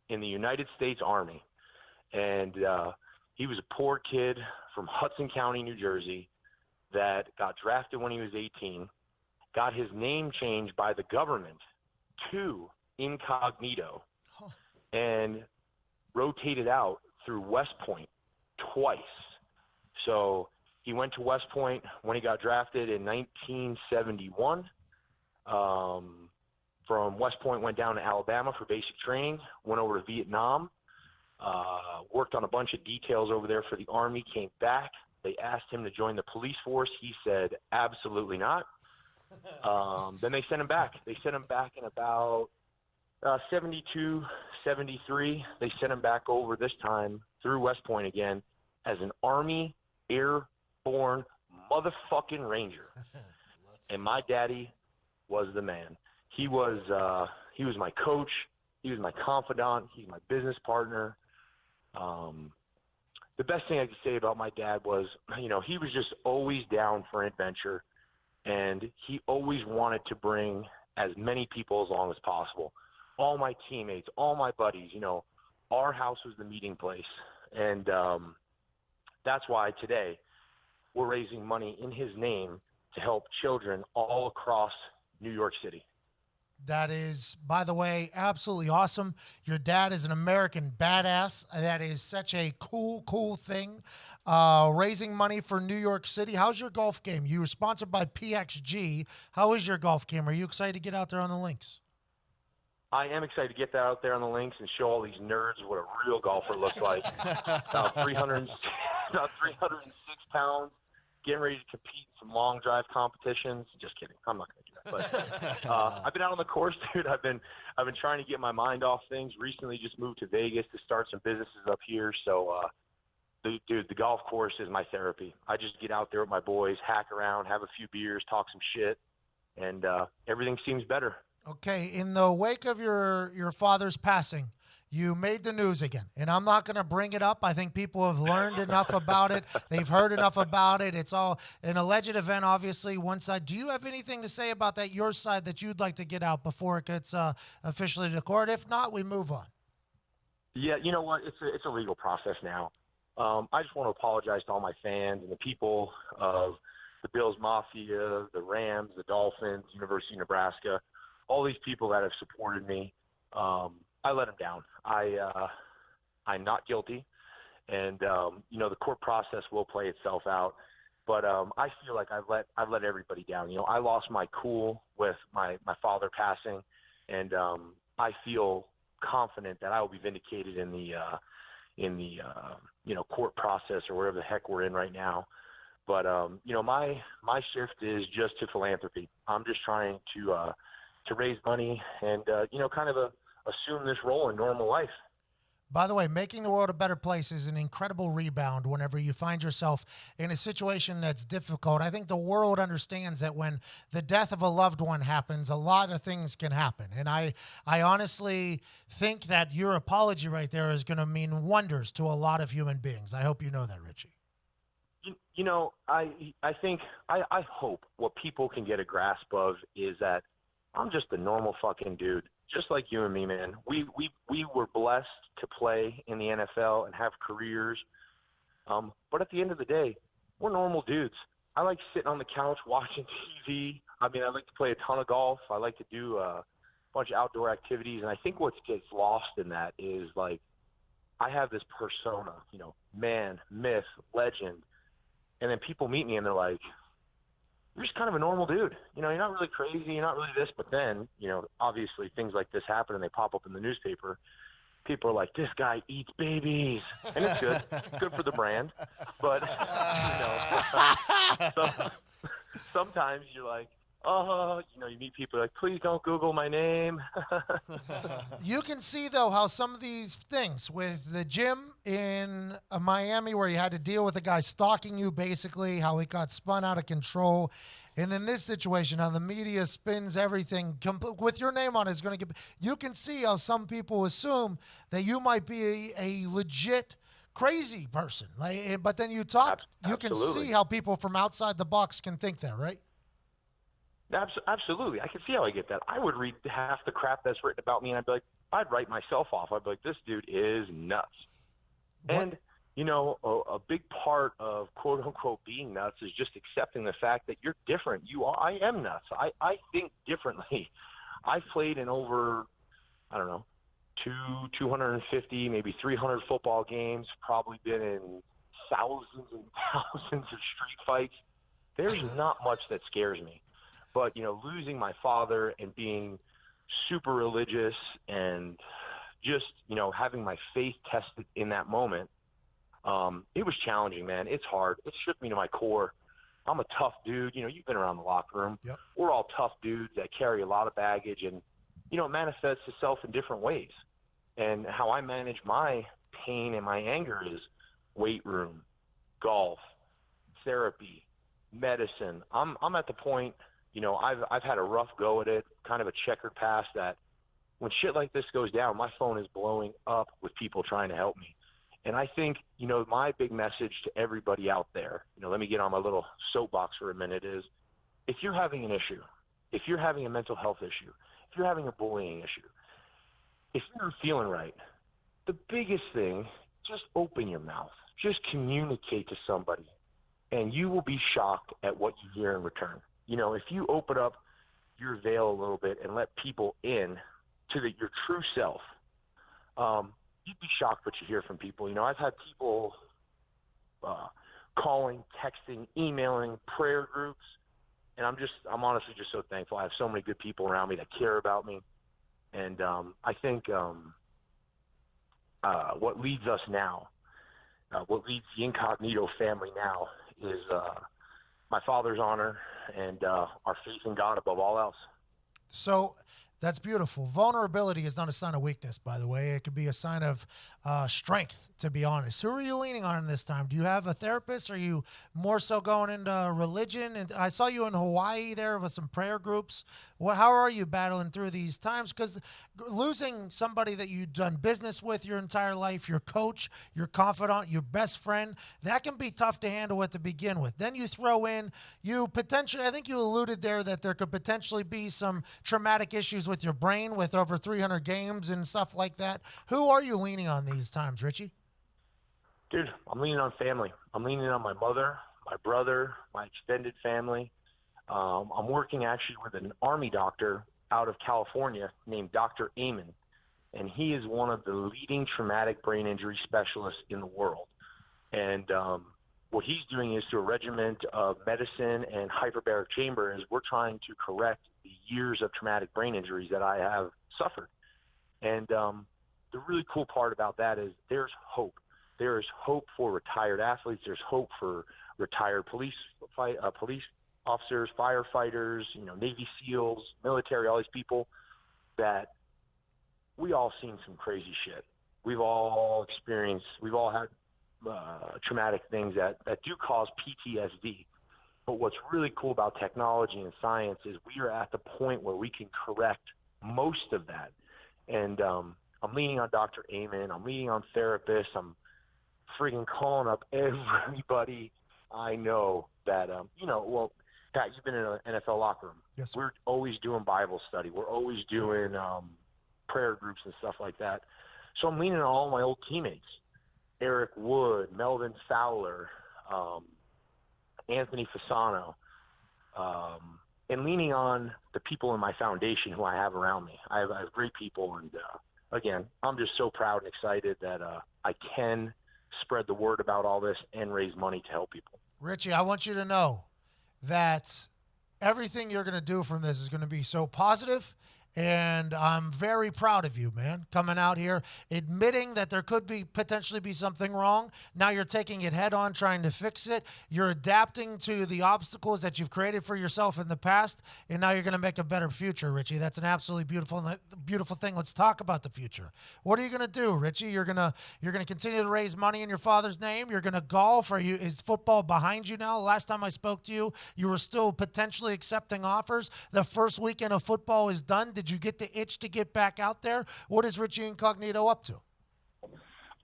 in the United States Army. And he was a poor kid from Hudson County, New Jersey, that got drafted when he was 18, got his name changed by the government to Incognito, and rotated out through West Point twice. So he went to West Point when he got drafted in 1971. From West Point, went down to Alabama for basic training, went over to Vietnam, worked on a bunch of details over there for the Army, came back. They asked him to join the police force. He said, absolutely not. Then they sent him back. They sent him back in about 72, 73. They sent him back over this time through West Point again as an Army airborne motherfucking Ranger. And my daddy was the man. He was my coach. He was my confidant. He's my business partner. The best thing I could say about my dad was, he was just always down for an adventure, and he always wanted to bring as many people along as possible. All my teammates, all my buddies, our house was the meeting place. And that's why today we're raising money in his name to help children all across New York City. That is, by the way, absolutely awesome. Your dad is an American badass. That is such a cool thing. Raising money for New York City. How's your golf game? You were sponsored by PXG. How is your golf game? Are you excited to get out there on the links? I am excited to get that out there on the links and show all these nerds what a real golfer looks like. About 306 pounds, getting ready to compete in some long drive competitions. Just kidding. I'm not going to do that. But I've been out on the course, dude. I've been trying to get my mind off things. Recently just moved to Vegas to start some businesses up here. So, the golf course is my therapy. I just get out there with my boys, hack around, have a few beers, talk some shit, and everything seems better. Okay, in the wake of your father's passing, you made the news again. And I'm not going to bring it up. I think people have learned enough about it. They've heard enough about it. It's all an alleged event, obviously, one side. Do you have anything to say about that, your side, that you'd like to get out before it gets officially to court? If not, we move on. Yeah, you know what? It's a legal process now. I just want to apologize to all my fans and the people of the Bills Mafia, the Rams, the Dolphins, University of Nebraska, all these people that have supported me. I let them down. I'm not guilty, and the court process will play itself out. But I feel like I've let everybody down. I lost my cool with my father passing, and I feel confident that I will be vindicated in the court process or whatever the heck we're in right now. But my shift is just to philanthropy. I'm just trying to raise money and kind of assume this role in normal life. By the way, making the world a better place is an incredible rebound whenever you find yourself in a situation that's difficult. I think the world understands that when the death of a loved one happens, a lot of things can happen. And I honestly think that your apology right there is going to mean wonders to a lot of human beings. I hope you know that, Richie. I hope what people can get a grasp of is that I'm just a normal fucking dude, just like you and me, man. We were blessed to play in the NFL and have careers. But at the end of the day, we're normal dudes. I like sitting on the couch watching TV. I mean, I like to play a ton of golf. I like to do a bunch of outdoor activities. And I think what gets lost in that is, like, I have this persona, man, myth, legend. And then people meet me and they're like, you're just kind of a normal dude. You're not really crazy. You're not really this. But then, obviously things like this happen and they pop up in the newspaper. people are like, this guy eats babies. And it's good. Good for the brand. But, sometimes you're like, you meet people like, please don't Google my name. You can see, though, how some of these things with the gym in Miami where you had to deal with a guy stalking you, basically, how it got spun out of control. And in this situation, how the media spins everything with your name on it is going to get. You can see how some people assume that you might be a legit crazy person. But then you talk, you can see how people from outside the box can think that, right? Absolutely. I can see how I get that. I would read half the crap that's written about me, and I'd be like, I'd write myself off. I'd be like, this dude is nuts. What? And, a big part of quote-unquote being nuts is just accepting the fact that you're different. I am nuts. I think differently. I've played in over, 250, maybe 300 football games, probably been in thousands and thousands of street fights. There's not much that scares me. But, losing my father and being super religious and just, having my faith tested in that moment, it was challenging, man. It's hard. It shook me to my core. I'm a tough dude. You've been around the locker room. Yep. We're all tough dudes that carry a lot of baggage, and, it manifests itself in different ways. And how I manage my pain and my anger is weight room, golf, therapy, medicine. I'm at the point, I've had a rough go at it, kind of a checkered past that when shit like this goes down, my phone is blowing up with people trying to help me. And I think, my big message to everybody out there, let me get on my little soapbox for a minute, is if you're having an issue, if you're having a mental health issue, if you're having a bullying issue, if you're not feeling right, the biggest thing, just open your mouth. Just communicate to somebody, and you will be shocked at what you hear in return. If you open up your veil a little bit and let people in to your true self, you'd be shocked what you hear from people. I've had people calling, texting, emailing, prayer groups, and I'm honestly just so thankful. I have so many good people around me that care about me, and I think what leads us now, what leads the Incognito family now, is my father's honor and our faith in God above all else. So that's beautiful. Vulnerability is not a sign of weakness, by the way. It could be a sign of strength, to be honest. Who are you leaning on this time? Do you have a therapist? Are you more so going into religion? And I saw you in Hawaii there with some prayer groups. How are you battling through these times? Because losing somebody that you've done business with your entire life, your coach, your confidant, your best friend, that can be tough to handle at the begin with. Then you throw in, I think you alluded there that there could potentially be some traumatic issues with your brain with over 300 games and stuff like that. Who are you leaning on these times, Richie? Dude, I'm leaning on family. I'm leaning on my mother, my brother, my extended family. I'm working actually with an Army doctor out of California named Dr. Amen, and he is one of the leading traumatic brain injury specialists in the world. And what he's doing is through a regimen of medicine and hyperbaric chamber is we're trying to correct the years of traumatic brain injuries that I have suffered. And the really cool part about that is there's hope. There is hope for retired athletes. There's hope for retired police officers, firefighters, Navy SEALs, military, all these people that we all seen some crazy shit. We've all had traumatic things that do cause PTSD. But what's really cool about technology and science is we are at the point where we can correct most of that. And I'm leaning on Dr. Amen. I'm leaning on therapists. I'm freaking calling up everybody I know that, Pat, you've been in an NFL locker room. Yes, sir. We're always doing Bible study. We're always doing prayer groups and stuff like that. So I'm leaning on all my old teammates, Eric Wood, Melvin Fowler, Anthony Fasano, and leaning on the people in my foundation who I have around me. I have great people, and again, I'm just so proud and excited that I can spread the word about all this and raise money to help people. Richie, I want you to know that everything you're going to do from this is going to be so positive And I'm very proud of you, man, coming out here, admitting that there could be potentially be something wrong. Now you're taking it head on, trying to fix it. You're adapting to the obstacles that you've created for yourself in the past, and now you're going to make a better future, Richie. That's an absolutely beautiful thing. Let's talk about the future. What are you going to do, Richie? You're going to continue to raise money in your father's name. You're going to golf. Is football behind you now? Last time I spoke to you, you were still potentially accepting offers. The first weekend of football is done. Did you get the itch to get back out there? What is Richie Incognito up to?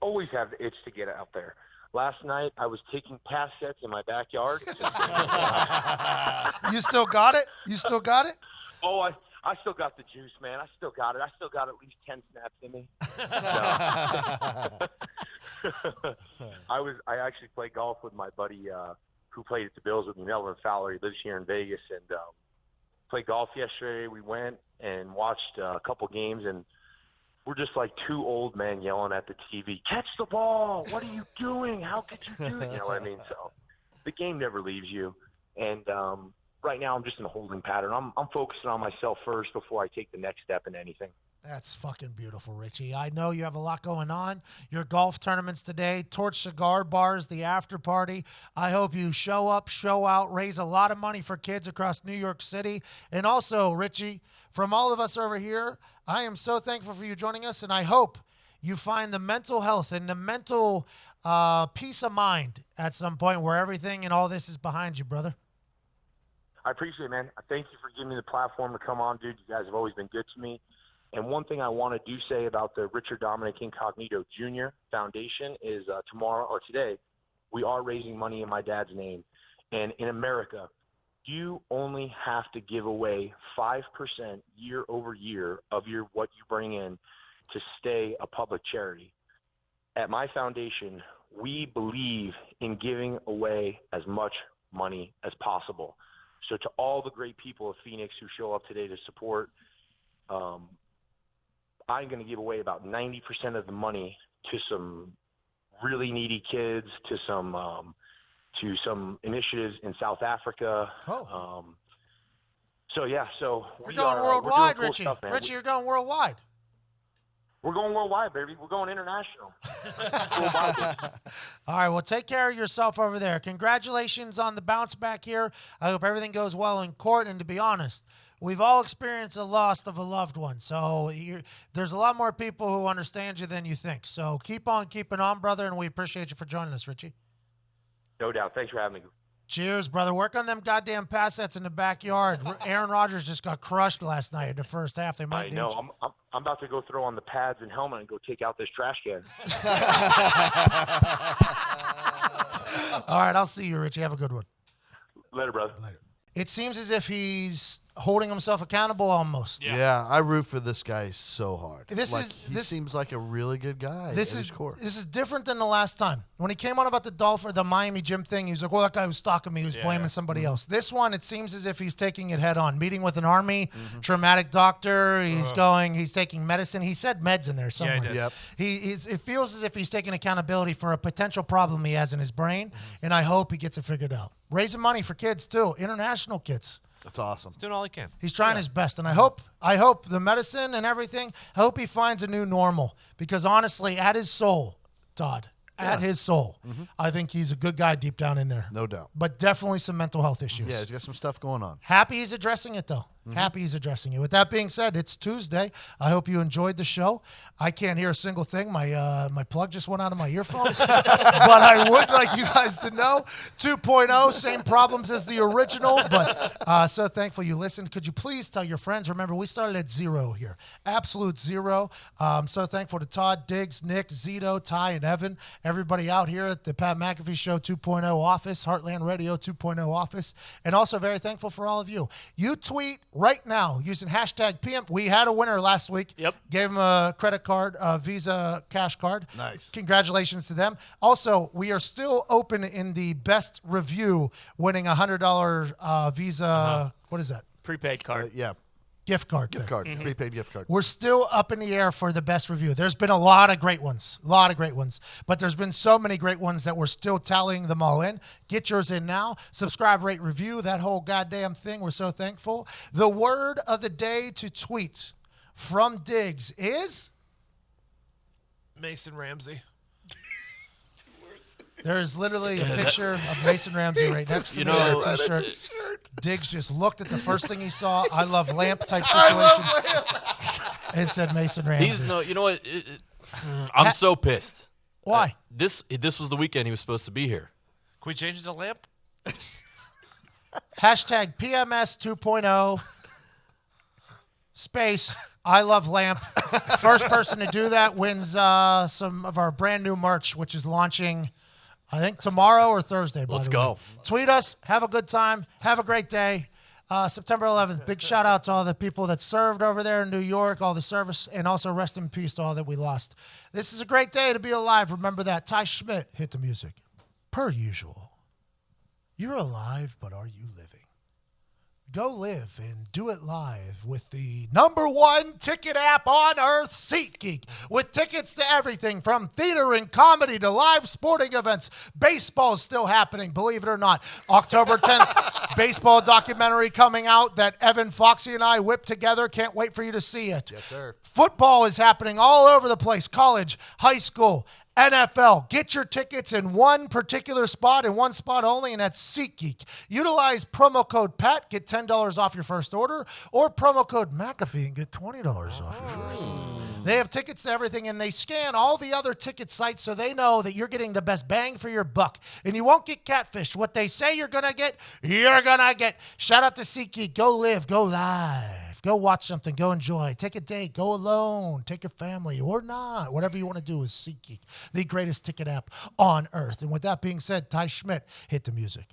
Always have the itch to get out there. Last night, I was taking pass sets in my backyard. You still got it? You still got it? Oh, I still got the juice, man. I still got it. I still got at least 10 snaps in me. I actually played golf with my buddy who played at the Bills with me, Melvin Fowler. He lives here in Vegas, and played golf yesterday. We went and watched a couple games, and we're just like two old men yelling at the TV, "Catch the ball! What are you doing? How could you do it?" You know what I mean? So the game never leaves you. And right now I'm just in a holding pattern. I'm focusing on myself first before I take the next step in anything. That's fucking beautiful, Richie. I know you have a lot going on. Your golf tournaments today, Torch Cigar Bars, the after party. I hope you show up, show out, raise a lot of money for kids across New York City. And also, Richie, from all of us over here, I am so thankful for you joining us, and I hope you find the mental health and the mental peace of mind at some point where everything and all this is behind you, brother. I appreciate it, man. Thank you for giving me the platform to come on, dude. You guys have always been good to me. And one thing I want to do say about the Richard Dominic Incognito Jr. Foundation is tomorrow or today, we are raising money in my dad's name. And in America, you only have to give away 5% year over year of what you bring in to stay a public charity. At my foundation, we believe in giving away as much money as possible. So to all the great people of Phoenix who show up today to support, I'm going to give away about 90% of the money to some really needy kids, to some initiatives in South Africa. Oh. So we're going worldwide, cool Richie. stuff, Richie, you're going worldwide. We're going worldwide, baby. We're going international. All right, well, take care of yourself over there. Congratulations on the bounce back here. I hope everything goes well in court. And to be honest, we've all experienced a loss of a loved one. So there's a lot more people who understand you than you think. So keep on keeping on, brother, and we appreciate you for joining us, Richie. No doubt. Thanks for having me. Cheers, brother. Work on them goddamn pass sets in the backyard. Aaron Rodgers just got crushed last night in the first half. They might. I know. I'm about to go throw on the pads and helmet and go take out this trash can. All right, I'll see you, Richie. Have a good one. Later, brother. Later. It seems as if he's holding himself accountable almost. Yeah, I root for this guy so hard. He This seems like a really good guy. This is different than the last time. When he came on about the Miami gym thing, he was like, well, that guy was stalking me. He was blaming somebody else. This one, it seems as if he's taking it head on. Meeting with an Army traumatic doctor. He's taking medicine. He said meds in there somewhere. Yeah, he did. It feels as if he's taking accountability for a potential problem he has in his brain, and I hope he gets it figured out. Raising money for kids, too. International kids. That's awesome. He's doing all he can. He's trying his best, and I hope the medicine and everything, I hope he finds a new normal, because honestly, at his soul, Todd, at his soul, I think he's a good guy deep down in there. No doubt. But definitely some mental health issues. Yeah, he's got some stuff going on. Happy he's addressing it, though. Happy he's addressing it. With that being said, it's Tuesday. I hope you enjoyed the show. I can't hear a single thing. My plug just went out of my earphones. But I would like you guys to know, 2.0, same problems as the original. But so thankful you listened. Could you please tell your friends? Remember, we started at 0 here. Absolute 0. I'm so thankful to Todd, Diggs, Nick, Zito, Ty, and Evan. Everybody out here at the Pat McAfee Show 2.0 office, Heartland Radio 2.0 office. And also very thankful for all of you. You tweet right now using hashtag PM. We had a winner last week. Yep. Gave him a credit card, a Visa cash card. Nice. Congratulations to them. Also, we are still open in the best review, winning a $100 Visa, what is that? Prepaid card. Yeah. Gift card. Prepaid gift card. We're still up in the air for the best review. There's been a lot of great ones, but there's been so many great ones that we're still tallying them all in. Get yours in now. Subscribe, rate, review, that whole goddamn thing. We're so thankful. The word of the day to tweet from Diggs is? Mason Ramsey. There is literally a picture of Mason Ramsey right next to the T-shirt. Diggs just looked at the first thing he saw, I love lamp type situation, and said Mason Ramsey. You know what? I'm so pissed. Why? This was the weekend he was supposed to be here. Can we change it to lamp? Hashtag PMS 2.0 space I love lamp. First person to do that wins some of our brand new merch, which is launching, I think, tomorrow or Thursday. Let's go. Tweet us. Have a good time. Have a great day. September 11th, big shout out to all the people that served over there in New York, all the service, and also rest in peace to all that we lost. This is a great day to be alive. Remember that. Ty Schmidt, hit the music. Per usual. You're alive, but are you living? Go live and do it live with the #1 ticket app on earth, SeatGeek, with tickets to everything from theater and comedy to live sporting events. Baseball is still happening, believe it or not. October 10th, baseball documentary coming out that Evan Foxy and I whipped together. Can't wait for you to see it. Yes, sir. Football is happening all over the place, college, high school, NFL. Get your tickets in one particular spot and one spot only, and that's SeatGeek. Utilize promo code PAT, get $10 off your first order, or promo code McAfee and get $20 off your first order. They have tickets to everything, and they scan all the other ticket sites so they know that you're getting the best bang for your buck, and you won't get catfished. What they say you're going to get, you're going to get. Shout out to SeatGeek. Go live. Go live. Go watch something. Go enjoy. Take a date. Go alone. Take your family or not. Whatever you want to do is SeatGeek, the greatest ticket app on earth. And with that being said, Ty Schmidt, hit the music.